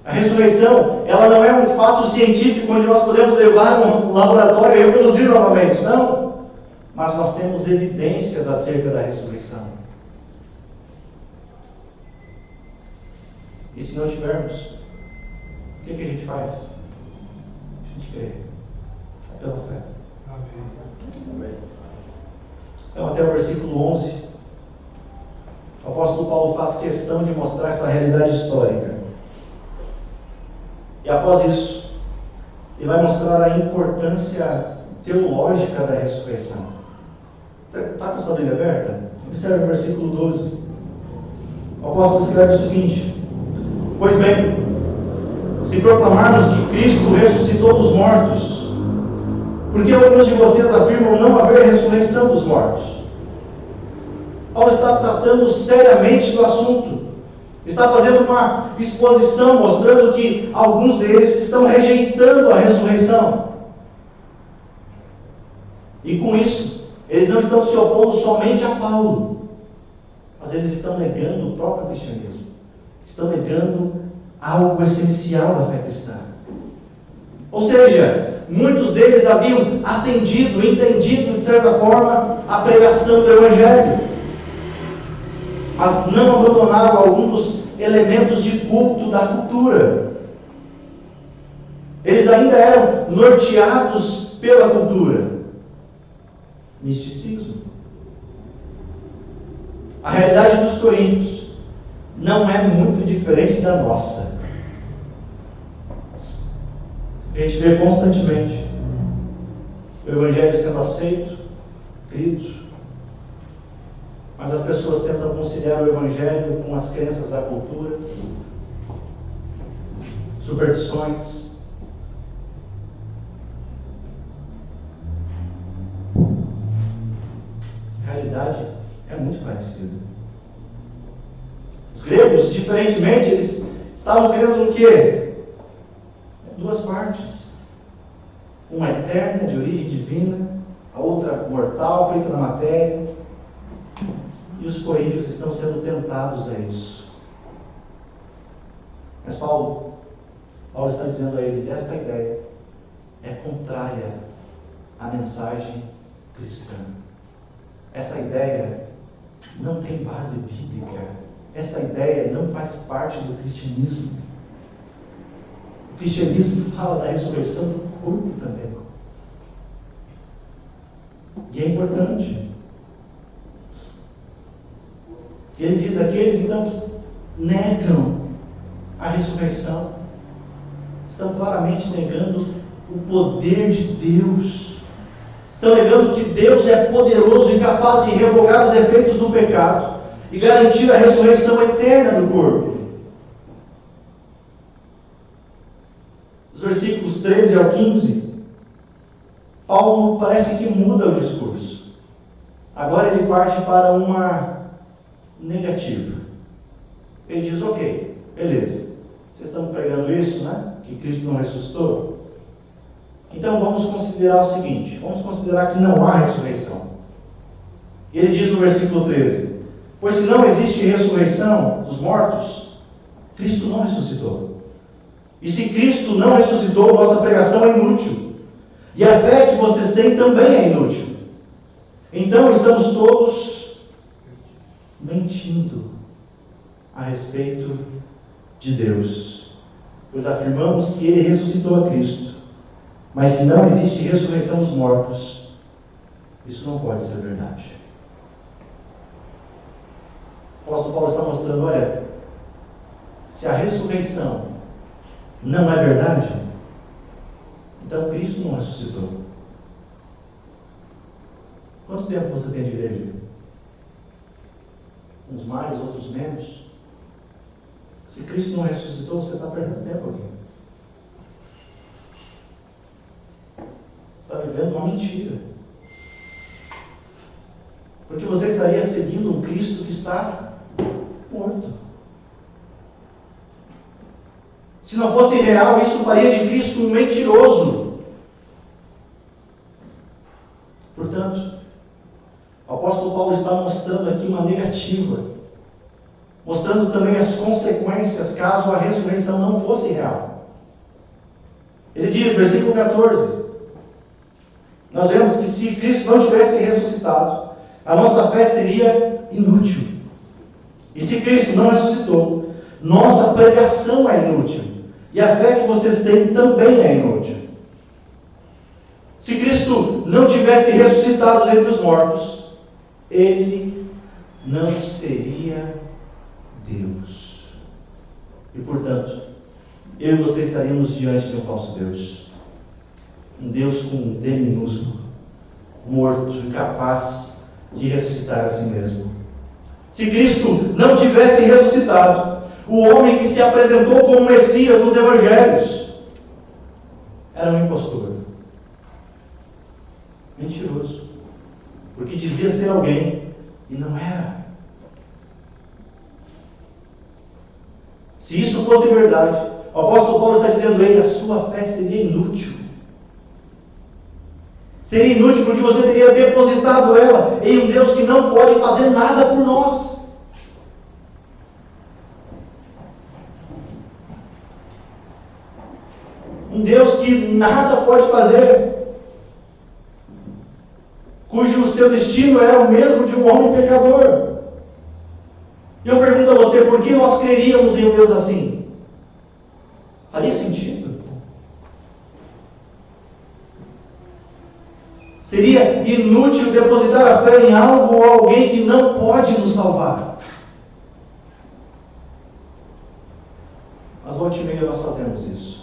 A ressurreição, ela não é um fato científico onde nós podemos levar um laboratório e reproduzir novamente. Não. Mas nós temos evidências acerca da ressurreição. E se não tivermos, o que a gente faz? A gente crê. É pela fé. Amém. Então, até o versículo 11, o apóstolo Paulo faz questão de mostrar essa realidade histórica. E após isso, ele vai mostrar a importância teológica da ressurreição. Está com a sua Bíblia aberta? Observe o versículo 12. O apóstolo escreve o seguinte: pois bem, se proclamarmos que Cristo ressuscitou dos mortos, por que alguns de vocês afirmam não haver ressurreição dos mortos? Paulo está tratando seriamente do assunto. Está fazendo uma exposição mostrando que alguns deles estão rejeitando a ressurreição. E com isso, eles não estão se opondo somente a Paulo, mas eles estão negando o próprio cristianismo. Estão negando algo essencial da fé cristã. Ou seja, muitos deles haviam entendido de certa forma a pregação do Evangelho, mas não abandonaram algum dos elementos de culto da cultura. Eles ainda eram norteados pela cultura. Misticismo. A realidade dos coríntios não é muito diferente da nossa. A gente vê constantemente o Evangelho sendo aceito, crido, mas as pessoas tentam conciliar o Evangelho com as crenças da cultura, superstições. A realidade é muito parecida. Os gregos, diferentemente, eles estavam querendo o quê? Duas partes. Uma eterna, de origem divina, a outra mortal, feita da matéria. E os coríntios estão sendo tentados a isso. Mas Paulo está dizendo a eles: essa ideia é contrária à mensagem cristã. Essa ideia não tem base bíblica. Essa ideia não faz parte do cristianismo. O cristianismo fala da ressurreição do corpo também. E é importante. E ele diz: aqueles então que negam a ressurreição estão claramente negando o poder de Deus. Estão negando que Deus é poderoso e capaz de revogar os efeitos do pecado e garantir a ressurreição eterna do corpo. Os versículos 13 ao 15, Paulo parece que muda o discurso. Agora ele parte para uma negativa. Ele diz: ok, beleza, vocês estão pregando isso, né? Que Cristo não ressuscitou. Então vamos considerar o seguinte, vamos considerar que não há ressurreição. Ele diz no versículo 13, pois se não existe ressurreição dos mortos, Cristo não ressuscitou. E se Cristo não ressuscitou, nossa pregação é inútil. E a fé que vocês têm também é inútil. Então estamos todos mentindo a respeito de Deus, pois afirmamos que Ele ressuscitou a Cristo. Mas se não existe ressurreição dos mortos, isso não pode ser verdade. O apóstolo Paulo está mostrando, olha, se a ressurreição não é verdade, então Cristo não ressuscitou. Quanto tempo você tem de igreja? Uns mais, outros menos. Se Cristo não ressuscitou, você está perdendo tempo aqui. Você está vivendo uma mentira. Porque você estaria seguindo um Cristo que está morto. Se não fosse real, isso faria de Cristo um mentiroso. Portanto, o apóstolo Paulo está mostrando aqui uma negativa, mostrando também as consequências caso a ressurreição não fosse real. Ele diz, versículo 14, nós vemos que se Cristo não tivesse ressuscitado, a nossa fé seria inútil. E se Cristo não ressuscitou, nossa pregação é inútil. E a fé que vocês têm também é inútil. Se Cristo não tivesse ressuscitado dentre os mortos, Ele não seria Deus. E portanto, eu e você estaríamos diante de um falso Deus. Um Deus com um D minúsculo, morto, incapaz de ressuscitar a si mesmo. Se Cristo não tivesse ressuscitado, o homem que se apresentou como Messias nos Evangelhos era um impostor, mentiroso, porque dizia ser alguém e não era. Se isso fosse verdade, o apóstolo Paulo está dizendo, ei, a sua fé seria inútil. Seria inútil porque você teria depositado ela em um Deus que não pode fazer nada por nós. Um Deus que nada pode fazer, cujo seu destino era o mesmo de um homem pecador. E eu pergunto a você, por que nós creríamos em um Deus assim? Faria sentido? Seria inútil depositar a fé em algo ou alguém que não pode nos salvar. Mas volta e meia nós fazemos isso.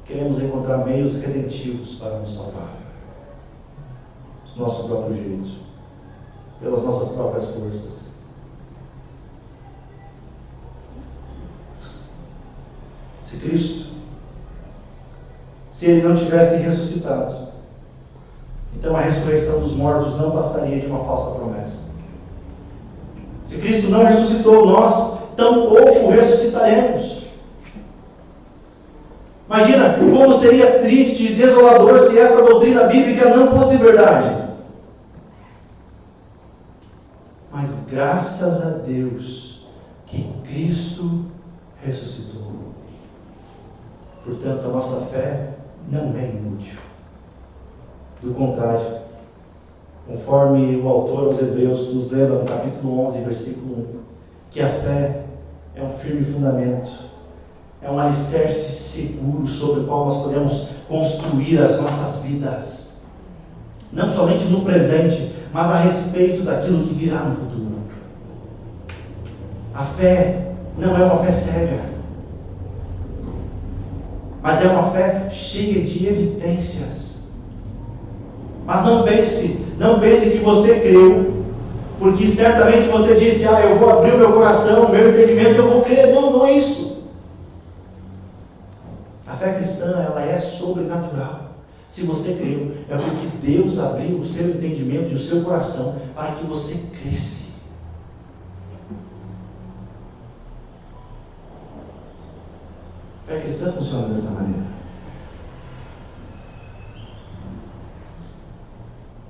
Queremos encontrar meios redentivos para nos salvar. Do nosso próprio jeito. Pelas nossas próprias forças. Se Cristo, se Ele não tivesse ressuscitado, então a ressurreição dos mortos não passaria de uma falsa promessa. Se Cristo não ressuscitou, nós tampouco ressuscitaremos. Imagina como seria triste e desolador se essa doutrina bíblica não fosse verdade. Mas graças a Deus que Cristo ressuscitou. Portanto, a nossa fé não é inútil. Do contrário, conforme o autor aos Hebreus nos lembra no capítulo 11, versículo 1, que a fé é um firme fundamento, é um alicerce seguro sobre o qual nós podemos construir as nossas vidas, não somente no presente, mas a respeito daquilo que virá no futuro. A fé não é uma fé cega, mas é uma fé cheia de evidências. Mas não pense que você creu, porque certamente você disse, eu vou abrir o meu coração, o meu entendimento, eu vou crer. Não, não é isso. A fé cristã, ela é sobrenatural. Se você creu, é porque Deus abriu o seu entendimento e o seu coração para que você cresça. A fé cristã funciona dessa maneira.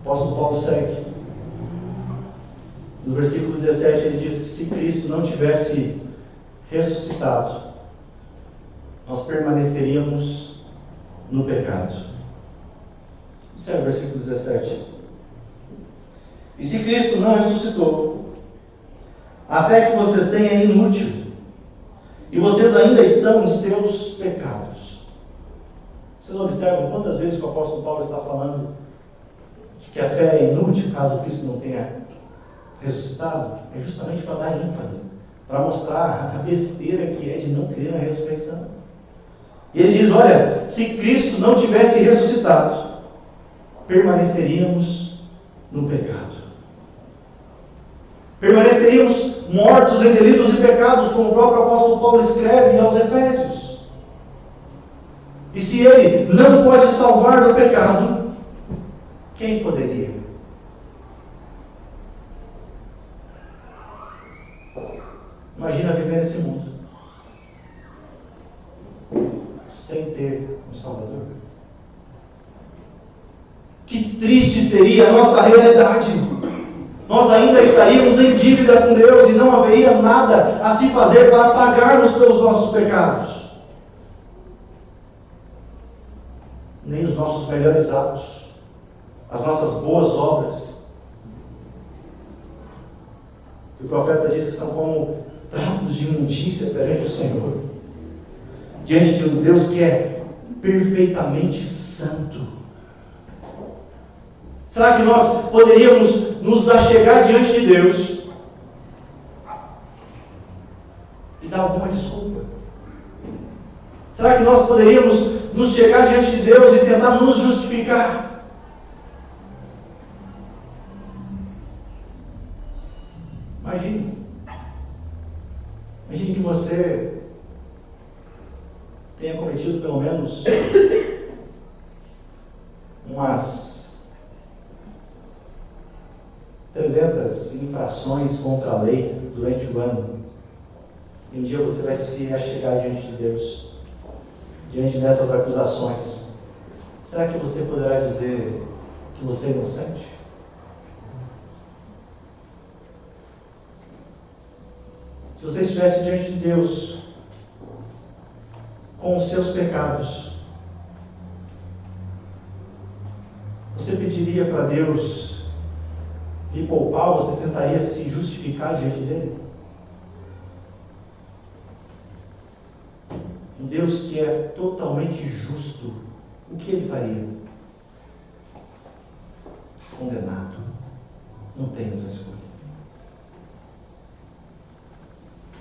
O apóstolo Paulo segue. No versículo 17 ele diz que se Cristo não tivesse ressuscitado, nós permaneceríamos no pecado. Observe o versículo 17. E se Cristo não ressuscitou, a fé que vocês têm é inútil, e vocês ainda estão em seus pecados. Vocês observam quantas vezes que o apóstolo Paulo está falando de que a fé é inútil caso Cristo não tenha ressuscitado? É justamente para dar ênfase, para mostrar a besteira que é de não crer na ressurreição. E ele diz, olha, se Cristo não tivesse ressuscitado, permaneceríamos no pecado. Permaneceríamos mortos em delitos e pecados, como o próprio apóstolo Paulo escreve aos Efésios. E se ele não pode salvar do pecado, quem poderia? Imagina viver nesse mundo sem ter um Salvador. Que triste seria a nossa realidade. Nós ainda estaríamos em dívida com Deus e não haveria nada a se fazer para pagarmos pelos nossos pecados. Nem os nossos melhores atos, as nossas boas obras. O profeta diz que são como trapos de imundícia perante o Senhor, diante de um Deus que é perfeitamente santo. Será que nós poderíamos nos achegar diante de Deus e dar alguma desculpa? Será que nós poderíamos nos chegar diante de Deus e tentar nos justificar? Imagine que você tenha cometido pelo menos umas 300 infrações contra a lei durante o ano. E um dia você vai se achegar diante de Deus, diante dessas acusações. Será que você poderá dizer que você é inocente? Se você estivesse diante de Deus com os seus pecados, você pediria para Deus lhe poupar, ou você tentaria se justificar diante dele? Um Deus que é totalmente justo, o que ele faria? Condenado. Não tem outra escolha.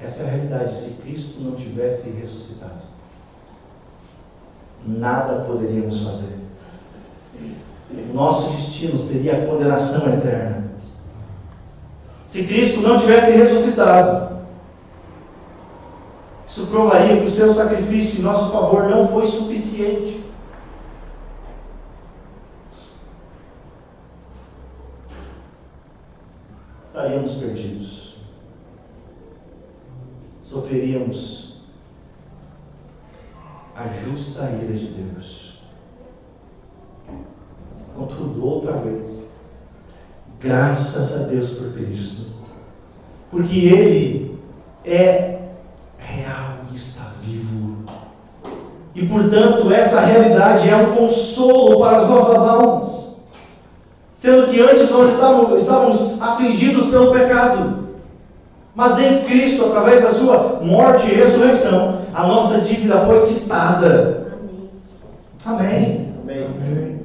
Essa é a realidade. Se Cristo não tivesse ressuscitado, nada poderíamos fazer. O nosso destino seria a condenação eterna. Se Cristo não tivesse ressuscitado, isso provaria que o seu sacrifício em nosso favor não foi suficiente. Estaríamos perdidos. Sofreríamos a justa ira de Deus. Contudo, outra vez, graças a Deus por Cristo, porque Ele é real e está vivo, e portanto essa realidade é um consolo para as nossas almas, sendo que antes nós estávamos afligidos pelo pecado, mas em Cristo, através da sua morte e ressurreição, a nossa dívida foi quitada. Amém. Amém.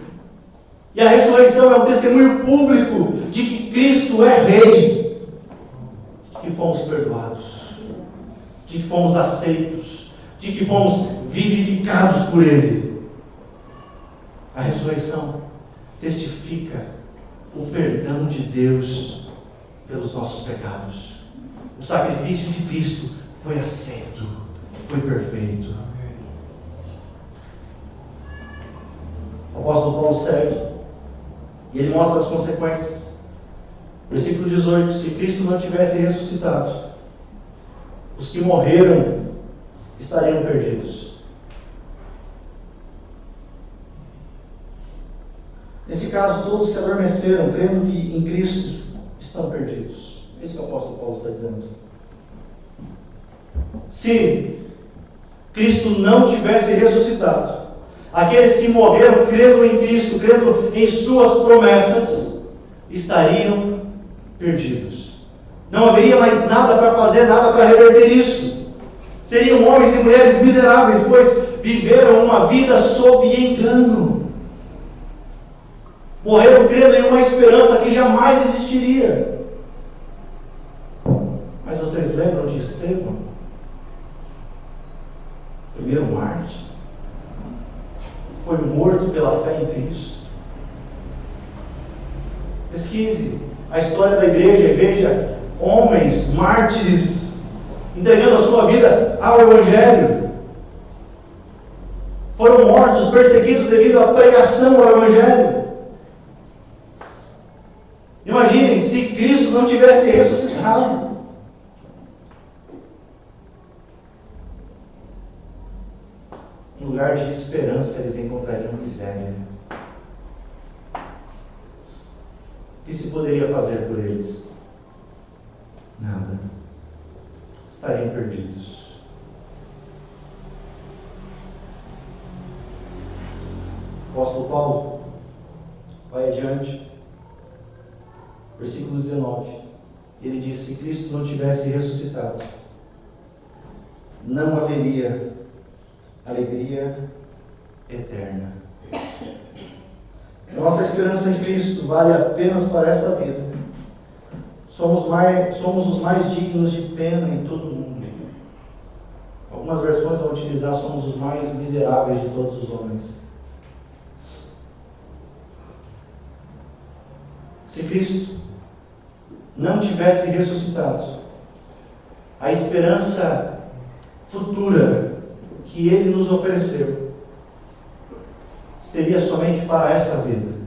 E a ressurreição é um testemunho público de que Cristo é Rei, de que fomos perdoados, de que fomos aceitos, de que fomos vivificados por Ele. A ressurreição testifica o perdão de Deus pelos nossos pecados. O sacrifício de Cristo foi aceito, foi perfeito. O apóstolo Paulo segue e ele mostra as consequências. Versículo 18: se Cristo não tivesse ressuscitado, os que morreram estariam perdidos. Nesse caso, todos que adormeceram, crendo que em Cristo, estão perdidos. É isso que o apóstolo Paulo está dizendo. Se Cristo não tivesse ressuscitado, aqueles que morreram crendo em Cristo, crendo em suas promessas, estariam perdidos. Não haveria mais nada para fazer, nada para reverter isso. Seriam homens e mulheres miseráveis, pois viveram uma vida sob engano. Morreram crendo em uma esperança que jamais existiria. Mas vocês lembram de Estevão? Primeiro mártir. Foi morto pela fé em Cristo. Pesquise a história da igreja e veja homens mártires entregando a sua vida ao Evangelho. Foram mortos, perseguidos devido à pregação ao Evangelho. Imaginem se Cristo não tivesse ressuscitado. Em lugar de esperança, eles encontrariam miséria. O que se poderia fazer por eles? Nada. Estariam perdidos. O apóstolo Paulo vai adiante. Versículo 19. Ele diz: se Cristo não tivesse ressuscitado, não haveria alegria eterna. Nossa esperança em Cristo vale apenas para esta vida. Somos os mais dignos de pena em todo o mundo. Algumas versões vão utilizar: somos os mais miseráveis de todos os homens. Se Cristo não tivesse ressuscitado, a esperança futura que Ele nos ofereceu seria somente para essa vida.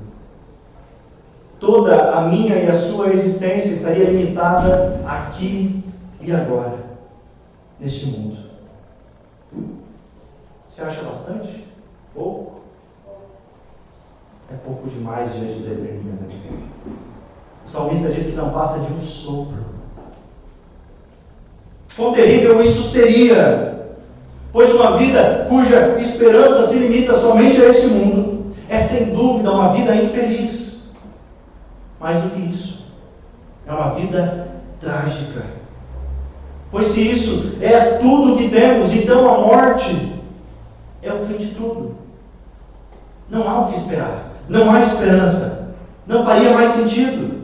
Toda a minha e a sua existência estaria limitada aqui e agora, neste mundo. Você acha bastante? Pouco? É pouco demais diante da eternidade. O salmista diz que não passa de um sopro. Quão terrível isso seria! Pois uma vida cuja esperança se limita somente a este mundo é sem dúvida uma vida infeliz. Mais do que isso, é uma vida trágica. Pois se isso é tudo que temos, então a morte é o fim de tudo. Não há o que esperar, não há esperança, não faria mais sentido.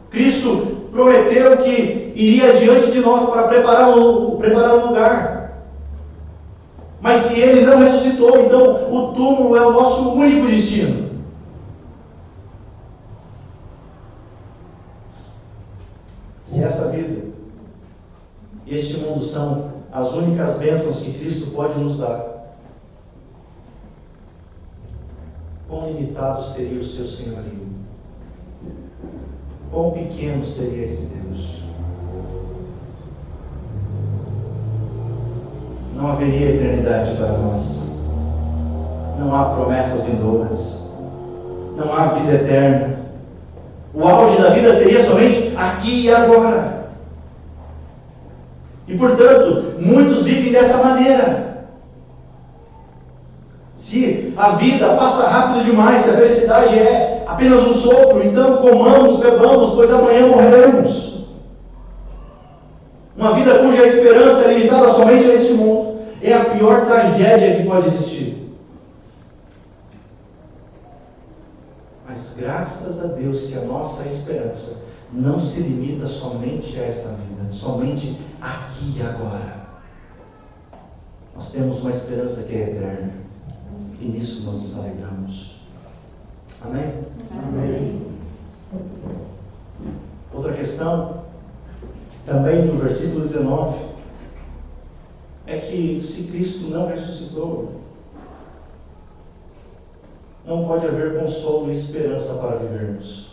Cristo prometeu que iria diante de nós para preparar um lugar. Mas se Ele não ressuscitou, então o túmulo é o nosso único destino. Se essa vida e este mundo são as únicas bênçãos que Cristo pode nos dar, quão limitado seria o seu senhorio? Quão pequeno seria esse Deus? Não haveria eternidade para nós. Não há promessas vindouras. Não há vida eterna. O auge da vida seria somente aqui e agora. E portanto, muitos vivem dessa maneira. Se a vida passa rápido demais, se a felicidade é apenas um sopro, então comamos, bebamos, pois amanhã morreremos. Uma vida cuja esperança é limitada somente a este mundo é a pior tragédia que pode existir. Mas graças a Deus que a nossa esperança não se limita somente a esta vida, somente aqui e agora. Nós temos uma esperança que é eterna. E nisso nós nos alegramos. Amém? Amém. Outra questão, também no versículo 19, é que se Cristo não ressuscitou, não pode haver consolo e esperança para vivermos.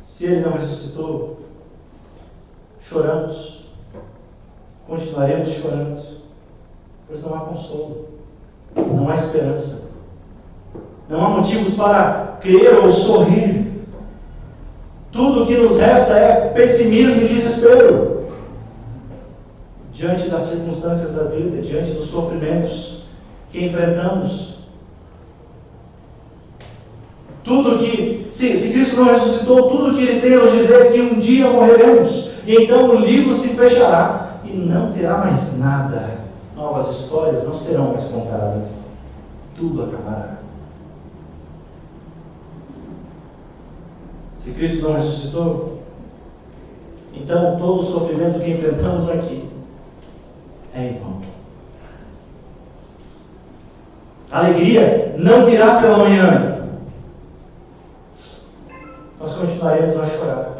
Se Ele não ressuscitou, choramos, continuaremos chorando. pois não há consolo, não há esperança. Não há motivos para crer ou sorrir. Tudo o que nos resta é pessimismo e desespero. Diante das circunstâncias da vida, diante dos sofrimentos que enfrentamos. Tudo que, se Cristo não ressuscitou, tudo que Ele tem a nos dizer é que um dia morreremos. E então o livro se fechará e não terá mais nada. Novas histórias não serão mais contadas. Tudo acabará. Se Cristo não ressuscitou, então todo o sofrimento que enfrentamos aqui é em vão. A alegria não virá pela manhã. Nós continuaremos a chorar.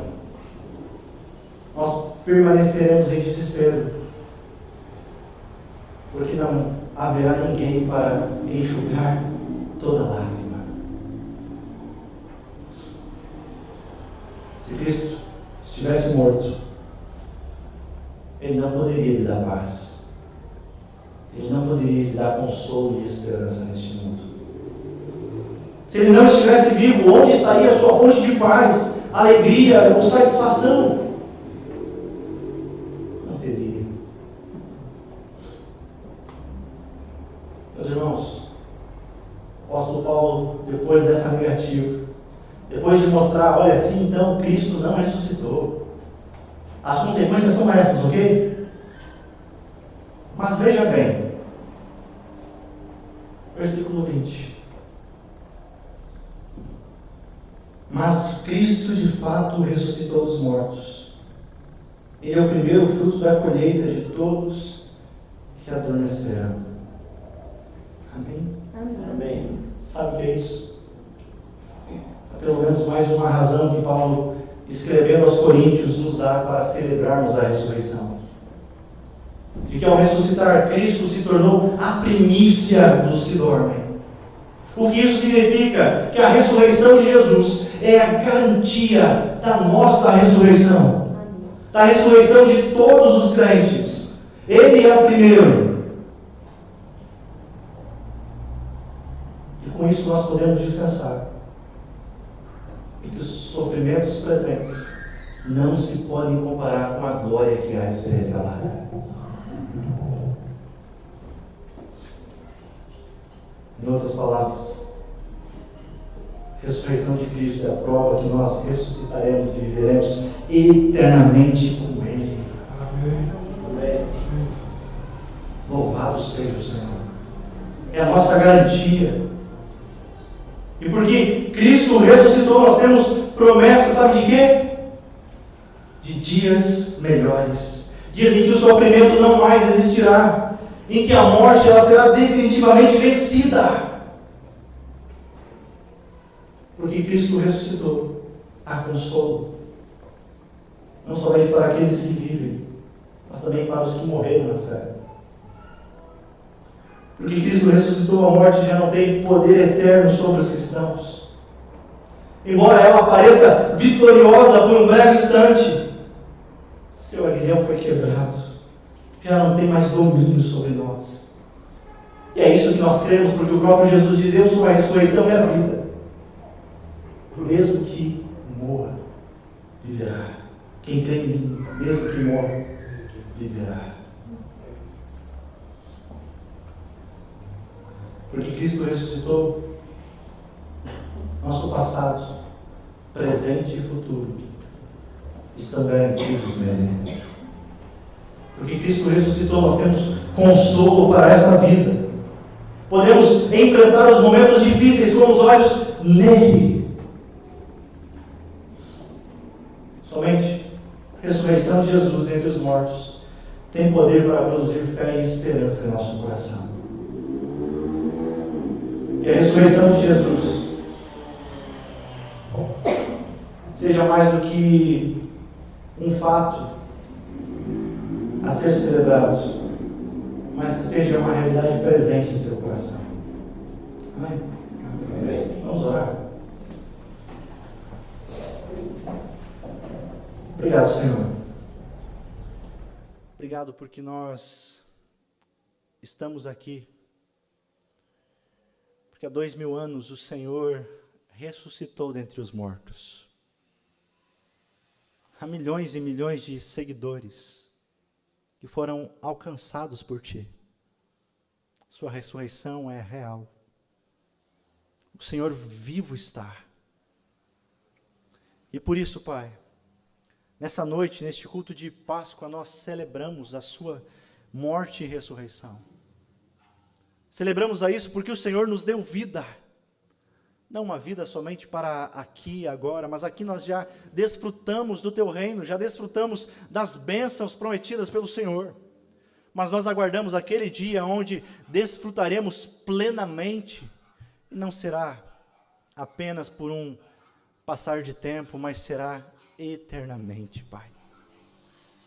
Nós permaneceremos em desespero. Porque não haverá ninguém para enxugar toda lágrima. Se Cristo estivesse morto, Ele não poderia lhe dar paz. Ele não poderia lhe dar consolo e esperança neste mundo. Se Ele não estivesse vivo, onde estaria a sua fonte de paz, alegria ou satisfação? Não teria. Meus irmãos, o apóstolo Paulo, depois dessa negativa, depois de mostrar, olha, assim, então Cristo não ressuscitou. As consequências são essas, ok? Mas veja bem, versículo 20. Mas Cristo de fato ressuscitou dos mortos. Ele é o primeiro fruto da colheita de todos que adormeceram. Amém? Amém. Sabe o que é isso? Há pelo menos mais uma razão que Paulo, escrevendo aos Coríntios, nos dá para celebrarmos a ressurreição. De que ao ressuscitar, Cristo se tornou a primícia dos que dormem. O que isso significa? Que a ressurreição de Jesus é a garantia da nossa ressurreição. Da ressurreição de todos os crentes. Ele é o primeiro. E com isso nós podemos descansar. E que os sofrimentos presentes não se podem comparar com a glória que há de ser revelada. Em outras palavras, a ressurreição de Cristo é a prova que nós ressuscitaremos e viveremos eternamente com Ele. Amém. Louvado seja o Senhor. É a nossa garantia. E porque Cristo ressuscitou, nós temos promessas, sabe de quê? De dias melhores. Dias em que o sofrimento não mais existirá. Em que a morte ela será definitivamente vencida. Porque Cristo ressuscitou. Há consolo. Não somente para aqueles que vivem, mas também para os que morreram na fé. Porque Cristo ressuscitou, a morte já não tem poder eterno sobre os cristãos. Embora ela pareça vitoriosa por um breve instante, seu aguilhão foi quebrado. Já não tem mais domínio sobre nós. E é isso que nós cremos, porque o próprio Jesus diz: eu sou a ressurreição e a vida. Mesmo que morra, viverá. Quem crê em mim, mesmo que morra, viverá. Porque Cristo ressuscitou, nosso passado, presente e futuro estão garantidos nele. Porque Cristo ressuscitou, nós temos consolo para essa vida. Podemos enfrentar os momentos difíceis com os olhos nele. Somente a ressurreição de Jesus entre os mortos tem poder para produzir fé e esperança em nosso coração. Que a ressurreição de Jesus seja mais do que um fato a ser celebrado, mas que seja uma realidade presente em seu coração. Amém? Amém. Vamos orar. Obrigado, Senhor. Obrigado porque nós estamos aqui porque há 2000 anos o Senhor ressuscitou dentre os mortos. Há milhões e milhões de seguidores que foram alcançados por Ti. Sua ressurreição é real. O Senhor vivo está. E por isso, Pai, nessa noite, neste culto de Páscoa, nós celebramos a Sua morte e ressurreição. Celebramos a isso porque o Senhor nos deu vida. Não uma vida somente para aqui e agora, mas aqui nós já desfrutamos do Teu reino, já desfrutamos das bênçãos prometidas pelo Senhor. Mas nós aguardamos aquele dia onde desfrutaremos plenamente, e não será apenas por um passar de tempo, mas será eternamente, Pai.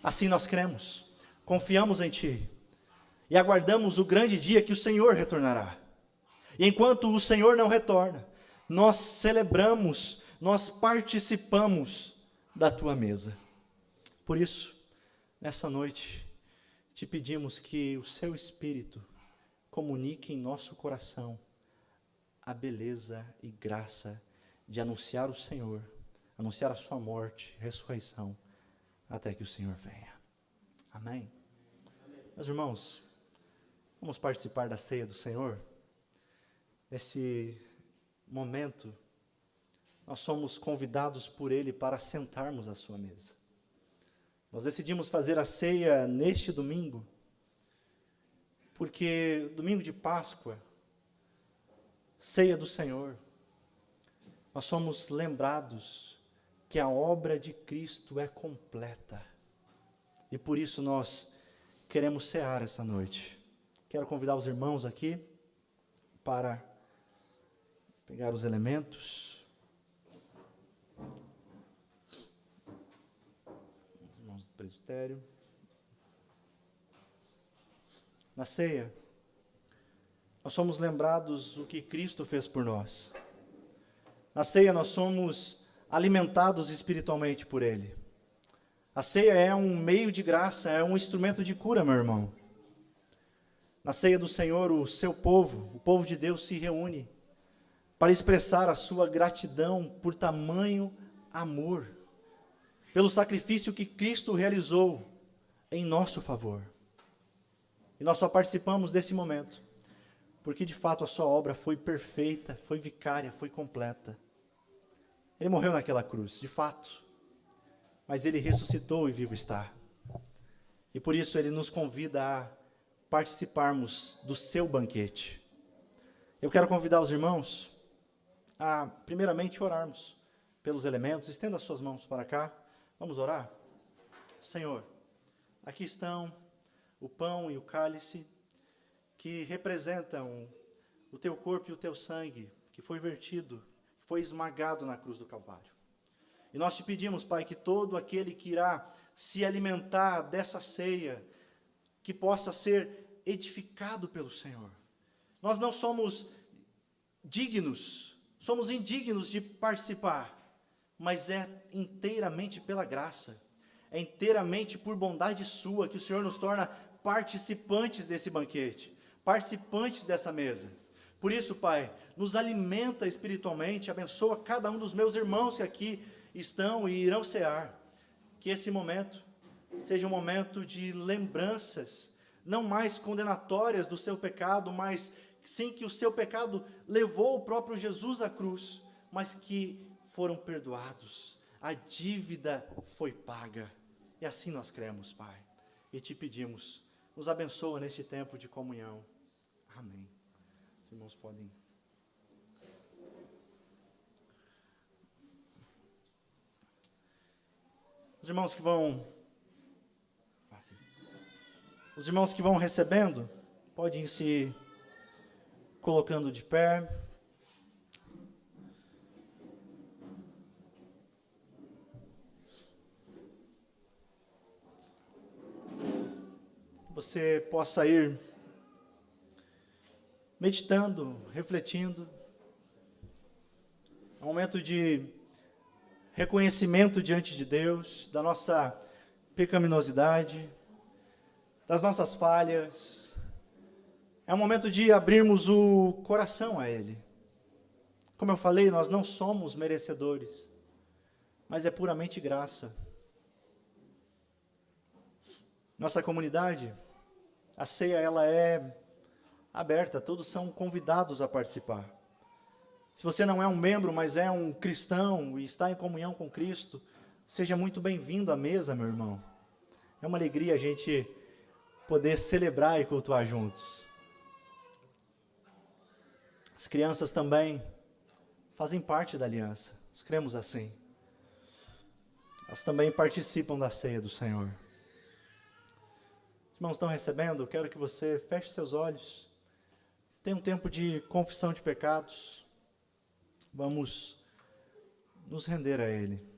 Assim nós cremos, confiamos em Ti, e aguardamos o grande dia que o Senhor retornará. E enquanto o Senhor não retorna, nós celebramos, nós participamos da Tua mesa. Por isso, nessa noite, Te pedimos que o Seu Espírito comunique em nosso coração a beleza e graça de anunciar o Senhor, anunciar a Sua morte, ressurreição, até que o Senhor venha. Amém? Meus irmãos, vamos participar da ceia do Senhor? Nesse momento, nós somos convidados por Ele para sentarmos à sua mesa. Nós decidimos fazer a ceia neste domingo, porque domingo de Páscoa, ceia do Senhor, nós somos lembrados que a obra de Cristo é completa. E por isso nós queremos cear essa noite. Quero convidar os irmãos aqui para pegar os elementos. Os irmãos do presbitério. Na ceia, nós somos lembrados o que Cristo fez por nós. Na ceia nós somos alimentados espiritualmente por Ele. A ceia é um meio de graça, é um instrumento de cura, meu irmão. Na ceia do Senhor, o seu povo, o povo de Deus, se reúne para expressar a sua gratidão por tamanho amor, pelo sacrifício que Cristo realizou em nosso favor. E nós só participamos desse momento porque de fato a sua obra foi perfeita, foi vicária, foi completa. Ele morreu naquela cruz, de fato, mas Ele ressuscitou e vivo está. E por isso Ele nos convida a participarmos do seu banquete. Eu quero convidar os irmãos a, primeiramente, orarmos pelos elementos. Estenda as suas mãos para cá. Vamos orar? Senhor, aqui estão o pão e o cálice que representam o teu corpo e o teu sangue, que foi vertido, que foi esmagado na cruz do Calvário. E nós te pedimos, Pai, que todo aquele que irá se alimentar dessa ceia, que possa ser edificado pelo Senhor. Nós não somos dignos, somos indignos de participar, mas é inteiramente pela graça, é inteiramente por bondade sua que o Senhor nos torna participantes desse banquete, participantes dessa mesa. Por isso, Pai, nos alimenta espiritualmente, abençoa cada um dos meus irmãos que aqui estão e irão cear. Que esse momento seja um momento de lembranças, não mais condenatórias do seu pecado, mas sim que o seu pecado levou o próprio Jesus à cruz, mas que foram perdoados, a dívida foi paga. E assim nós cremos, Pai, e te pedimos, nos abençoa neste tempo de comunhão. Amém. Os irmãos podem... Os irmãos que vão recebendo, podem se colocando de pé. Você possa ir meditando, refletindo. É um momento de reconhecimento diante de Deus, da nossa pecaminosidade, das nossas falhas, É um momento de abrirmos o coração a Ele. Como eu falei, nós não somos merecedores, mas é puramente graça. Nossa comunidade, a ceia, ela é aberta, todos são convidados a participar. Se você não é um membro, mas é um cristão e está em comunhão com Cristo, seja muito bem-vindo à mesa, meu irmão. É uma alegria a gente poder celebrar e cultuar juntos. As crianças também fazem parte da aliança, nós cremos assim. Elas também participam da ceia do Senhor. Os irmãos estão recebendo? Eu quero que você feche seus olhos. Tenha um tempo de confissão de pecados. Vamos nos render a Ele.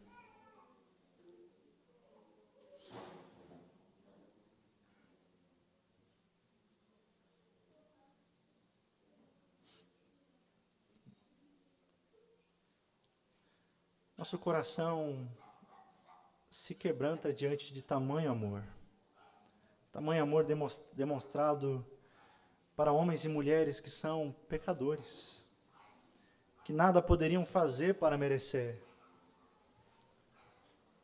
Nosso coração se quebranta diante de tamanho amor. Tamanho amor demonstrado para homens e mulheres que são pecadores, que nada poderiam fazer para merecer.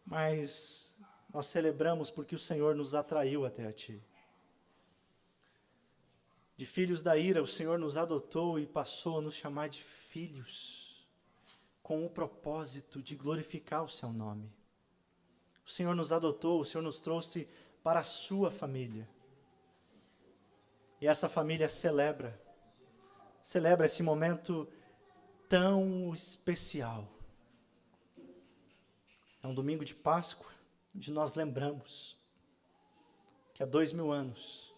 Mas nós celebramos porque o Senhor nos atraiu até a Ti. De filhos da ira, o Senhor nos adotou e passou a nos chamar de filhos, com o propósito de glorificar o Seu nome. O Senhor nos adotou, o Senhor nos trouxe para a Sua família. E essa família celebra esse momento tão especial. É um domingo de Páscoa, onde nós lembramos que há 2000 anos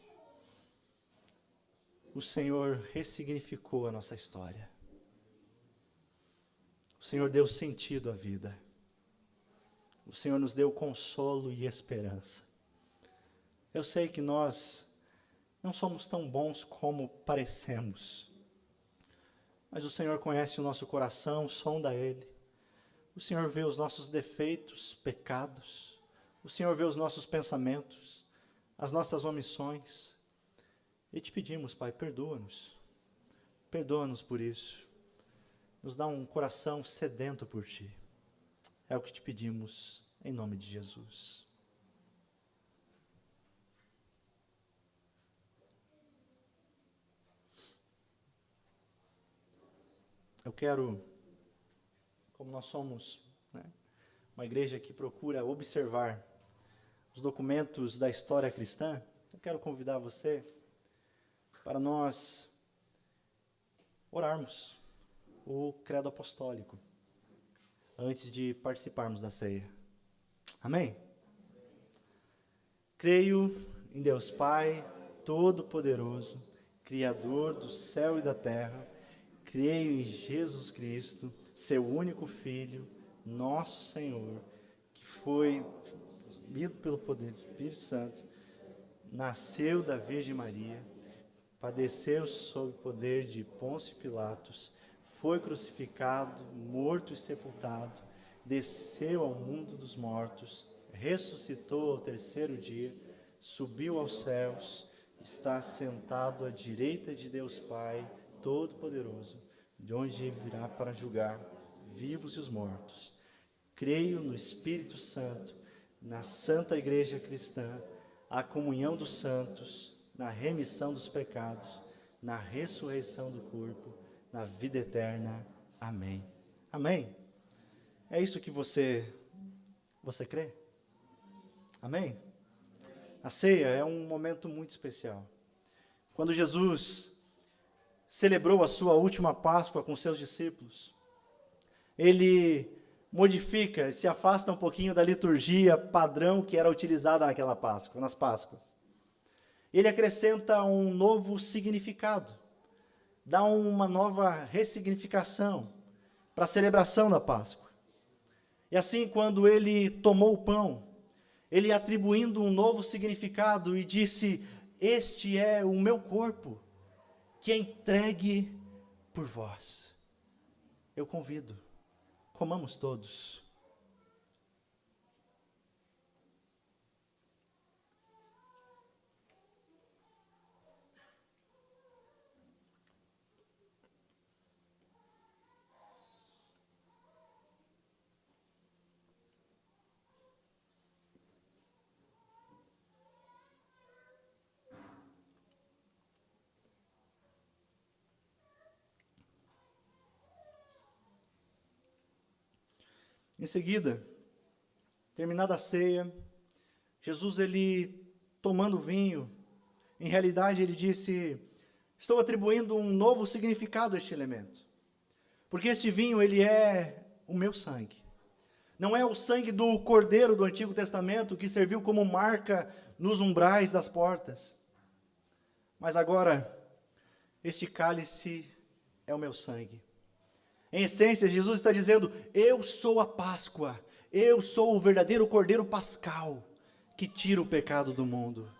o Senhor ressignificou a nossa história. O Senhor deu sentido à vida. O Senhor nos deu consolo e esperança. Eu sei que nós não somos tão bons como parecemos, mas o Senhor conhece o nosso coração, sonda ele. O Senhor vê os nossos defeitos, pecados. O Senhor vê os nossos pensamentos, as nossas omissões. E te pedimos, Pai, perdoa-nos. Perdoa-nos por isso. Nos dá um coração sedento por Ti. É o que te pedimos, em nome de Jesus. Eu quero, como nós somos, uma igreja que procura observar os documentos da história cristã, eu quero convidar você para nós orarmos o credo apostólico antes de participarmos da ceia. Amém? Creio em Deus Pai Todo-Poderoso, Criador do céu e da terra. Creio em Jesus Cristo, seu único Filho, nosso Senhor, que foi concebido pelo poder do Espírito Santo, nasceu da Virgem Maria, padeceu sob o poder de Pôncio Pilatos, foi crucificado, morto e sepultado, desceu ao mundo dos mortos, ressuscitou ao terceiro dia, subiu aos céus, está sentado à direita de Deus Pai Todo-Poderoso, de onde virá para julgar vivos e os mortos. Creio no Espírito Santo, na Santa Igreja Cristã, a comunhão dos santos, na remissão dos pecados, na ressurreição do corpo, na vida eterna. Amém. Amém? É isso que você crê? Amém? A ceia é um momento muito especial. Quando Jesus celebrou a sua última Páscoa com seus discípulos, ele modifica, se afasta um pouquinho da liturgia padrão que era utilizada naquela Páscoa, nas Páscoas. Ele acrescenta um novo significado, dá uma nova ressignificação para a celebração da Páscoa. E assim, quando ele tomou o pão, ele atribuindo um novo significado e disse: "Este é o meu corpo, que é entregue por vós." Eu convido, comamos todos. Em seguida, terminada a ceia, Jesus, ele tomando vinho, em realidade ele disse: estou atribuindo um novo significado a este elemento. Porque este vinho, ele é o meu sangue. Não é o sangue do Cordeiro do Antigo Testamento, que serviu como marca nos umbrais das portas. Mas agora, este cálice é o meu sangue. Em essência, Jesus está dizendo: eu sou a Páscoa, eu sou o verdadeiro Cordeiro Pascal, que tira o pecado do mundo.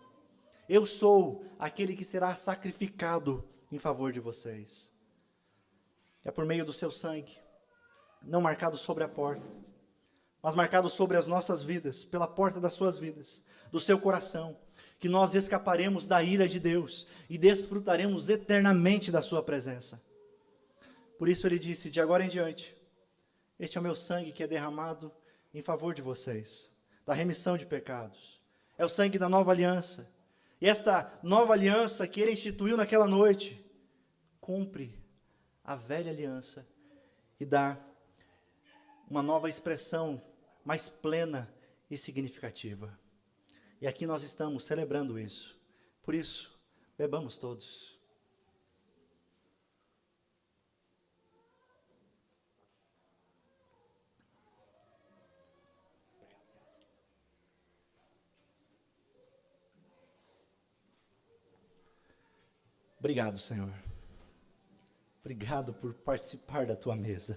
Eu sou aquele que será sacrificado em favor de vocês. É por meio do seu sangue, não marcado sobre a porta, mas marcado sobre as nossas vidas, pela porta das suas vidas, do seu coração, que nós escaparemos da ira de Deus e desfrutaremos eternamente da sua presença. Por isso ele disse: de agora em diante, este é o meu sangue que é derramado em favor de vocês, da remissão de pecados. É o sangue da nova aliança. E esta nova aliança que ele instituiu naquela noite, cumpre a velha aliança e dá uma nova expressão mais plena e significativa. E aqui nós estamos celebrando isso. Por isso, bebamos todos. Obrigado, Senhor. Obrigado por participar da tua mesa.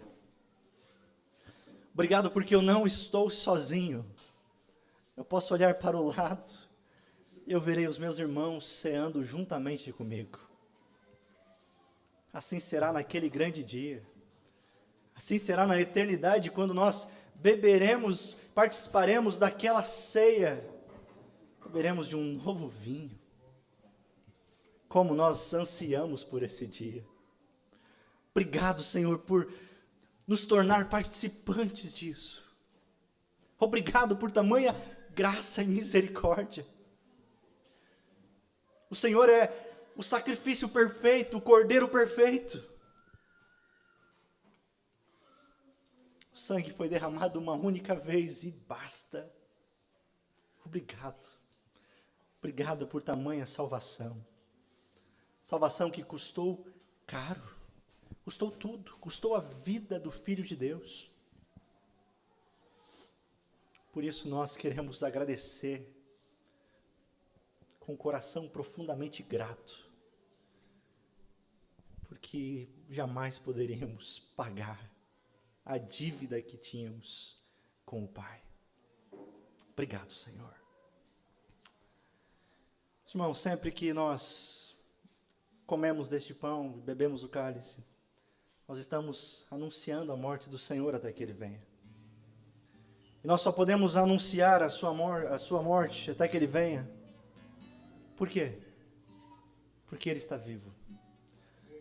Obrigado porque eu não estou sozinho. Eu posso olhar para o lado e eu verei os meus irmãos ceando juntamente comigo. Assim será naquele grande dia. Assim será na eternidade, quando nós beberemos, participaremos daquela ceia. Beberemos de um novo vinho. Como nós ansiamos por esse dia. Obrigado, Senhor, por nos tornar participantes disso. Obrigado por tamanha graça e misericórdia. O Senhor é o sacrifício perfeito, o Cordeiro perfeito. O sangue foi derramado uma única vez e basta. Obrigado. Obrigado por tamanha salvação. Salvação que custou caro. Custou tudo, custou a vida do Filho de Deus. Por isso nós queremos agradecer com o coração profundamente grato, porque jamais poderíamos pagar a dívida que tínhamos com o Pai. Obrigado, Senhor. Irmãos, sempre que nós comemos deste pão, bebemos o cálice, nós estamos anunciando a morte do Senhor até que Ele venha. E nós só podemos anunciar a sua morte até que Ele venha. Por quê? Porque Ele está vivo.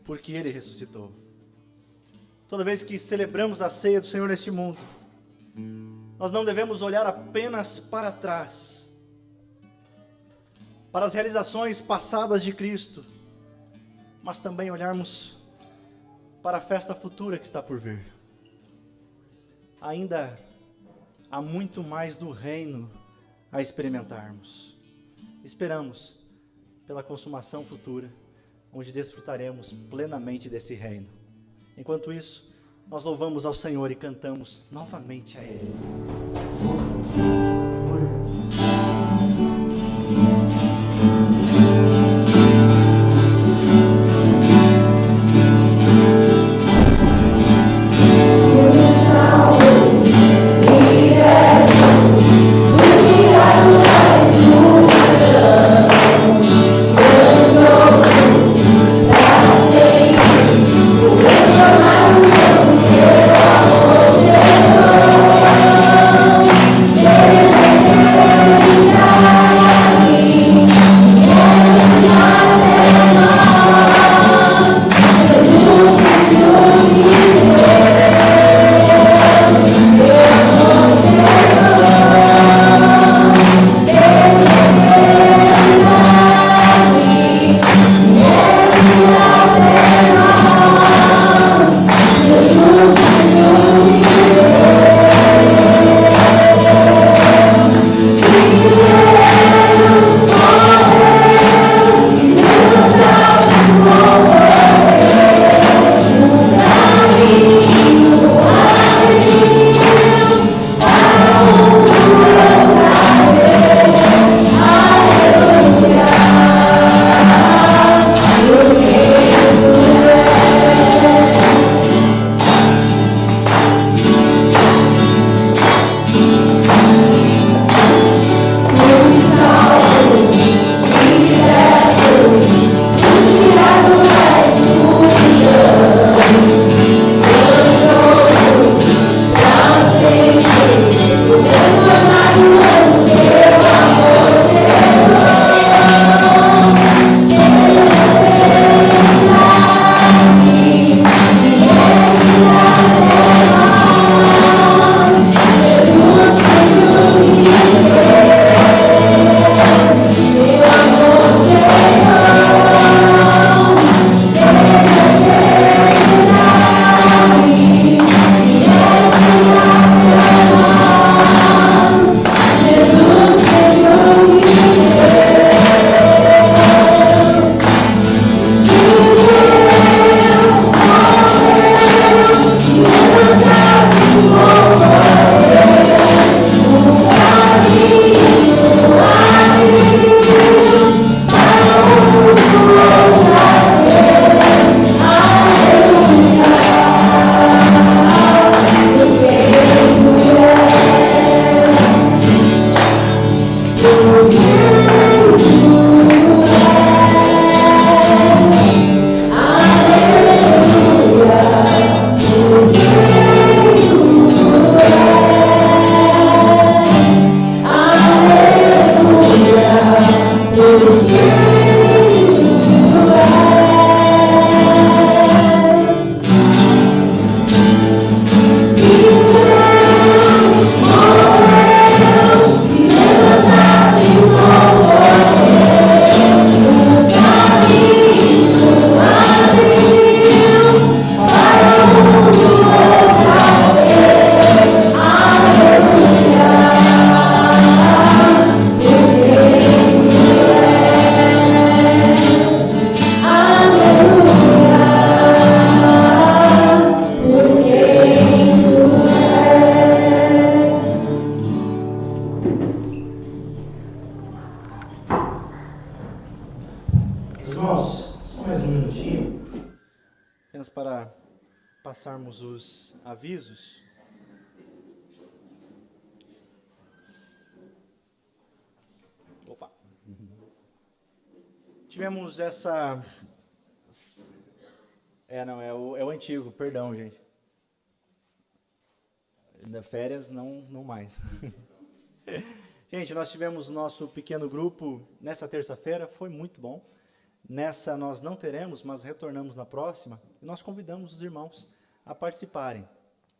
Porque Ele ressuscitou. Toda vez que celebramos a ceia do Senhor neste mundo, nós não devemos olhar apenas para trás, para as realizações passadas de Cristo, mas também olharmos para a festa futura que está por vir. Ainda há muito mais do reino a experimentarmos. Esperamos pela consumação futura, onde desfrutaremos plenamente desse reino. Enquanto isso, nós louvamos ao Senhor e cantamos novamente a Ele. Oh, apenas para passarmos os avisos. Opa! Tivemos essa... é o antigo, perdão, gente. Na férias, não mais. Gente, nós tivemos nosso pequeno grupo nessa terça-feira, foi muito bom. Nessa nós não teremos, mas retornamos na próxima. E nós convidamos os irmãos a participarem.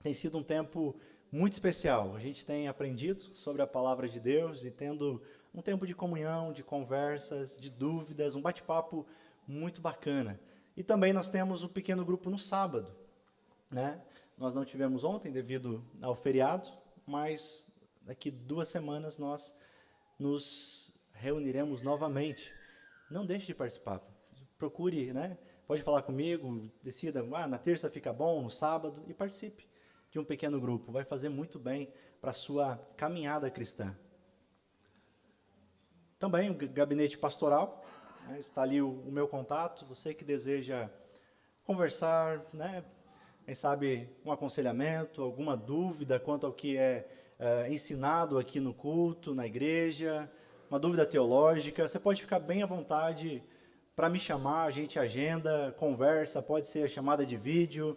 Tem sido um tempo muito especial. A gente tem aprendido sobre a palavra de Deus e tendo um tempo de comunhão, de conversas, de dúvidas, um bate-papo muito bacana. E também nós temos um pequeno grupo no sábado, né? Nós não tivemos ontem devido ao feriado, mas daqui 2 semanas nós nos reuniremos novamente. Não deixe de participar. Procure, né? Pode falar comigo, decida, na terça fica bom, no sábado, e participe de um pequeno grupo. Vai fazer muito bem para a sua caminhada cristã. Também o gabinete pastoral, né? Está ali o meu contato. Você que deseja conversar, né? Quem sabe um aconselhamento, alguma dúvida quanto ao que é ensinado aqui no culto, na igreja, uma dúvida teológica, você pode ficar bem à vontade para me chamar, a gente agenda, conversa, pode ser chamada de vídeo,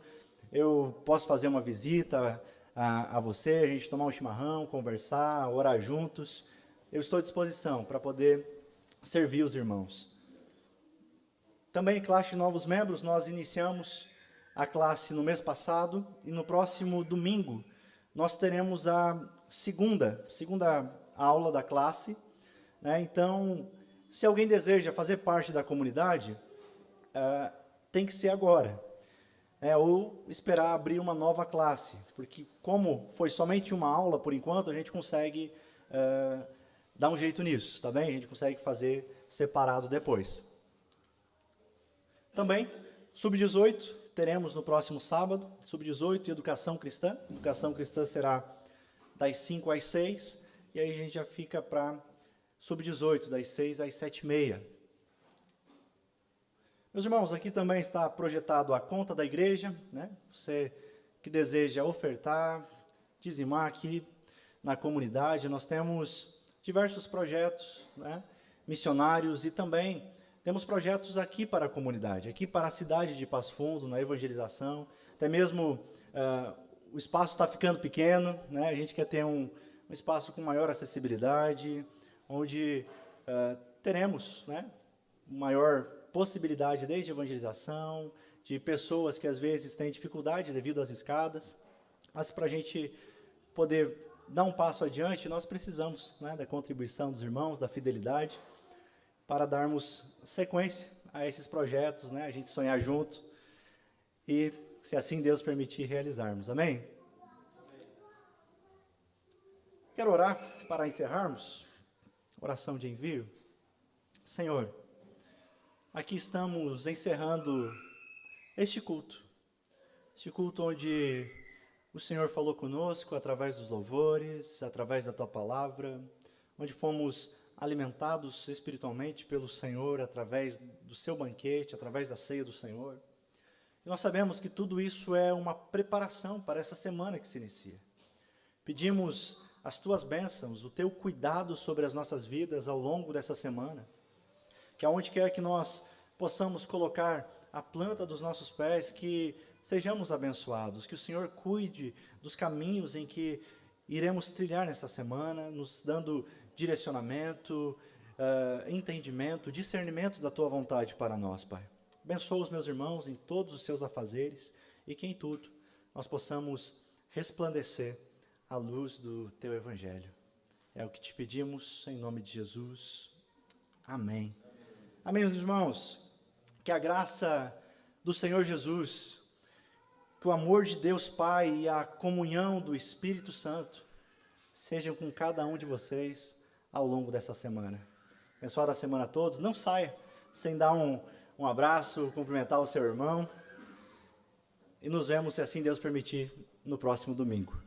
eu posso fazer uma visita a você, a gente tomar um chimarrão, conversar, orar juntos. Eu estou à disposição para poder servir os irmãos. Também, classe de novos membros, nós iniciamos a classe no mês passado e no próximo domingo nós teremos a segunda aula da classe, né? Então, se alguém deseja fazer parte da comunidade, tem que ser agora, ou esperar abrir uma nova classe, porque como foi somente uma aula por enquanto, a gente consegue dar um jeito nisso, tá bem? A gente consegue fazer separado depois. Também, sub-18, teremos no próximo sábado, sub-18 e educação cristã. Educação cristã será das 5 às 6, e aí a gente já fica para sub-18, das 6 às 7h30. Meus irmãos, aqui também está projetado a conta da igreja, né? Você que deseja ofertar, dizimar aqui na comunidade, nós temos diversos projetos, né? Missionários, e também temos projetos aqui para a comunidade, aqui para a cidade de Passo Fundo, na evangelização. Até mesmo o espaço está ficando pequeno, né? A gente quer ter um espaço com maior acessibilidade, onde teremos, né, maior possibilidade desde evangelização, de pessoas que às vezes têm dificuldade devido às escadas. Mas para a gente poder dar um passo adiante, nós precisamos, né, da contribuição dos irmãos, da fidelidade, para darmos sequência a esses projetos, né, a gente sonhar junto e, se assim Deus permitir, realizarmos. Amém? Quero orar para encerrarmos. Oração de envio. Senhor, aqui estamos encerrando este culto onde o Senhor falou conosco através dos louvores, através da Tua palavra, onde fomos alimentados espiritualmente pelo Senhor através do Seu banquete, através da ceia do Senhor. E nós sabemos que tudo isso é uma preparação para essa semana que se inicia. Pedimos as Tuas bênçãos, o Teu cuidado sobre as nossas vidas ao longo dessa semana, que aonde quer que nós possamos colocar a planta dos nossos pés, que sejamos abençoados, que o Senhor cuide dos caminhos em que iremos trilhar nessa semana, nos dando direcionamento, entendimento, discernimento da Tua vontade para nós, Pai. Abençoa os meus irmãos em todos os seus afazeres e que em tudo nós possamos resplandecer a luz do Teu Evangelho. É o que te pedimos em nome de Jesus. Amém. Amém, meus irmãos. Que a graça do Senhor Jesus, que o amor de Deus Pai e a comunhão do Espírito Santo sejam com cada um de vocês ao longo dessa semana. Abençoada a semana a todos. Não saia sem dar um abraço, cumprimentar o seu irmão. E nos vemos, se assim Deus permitir, no próximo domingo.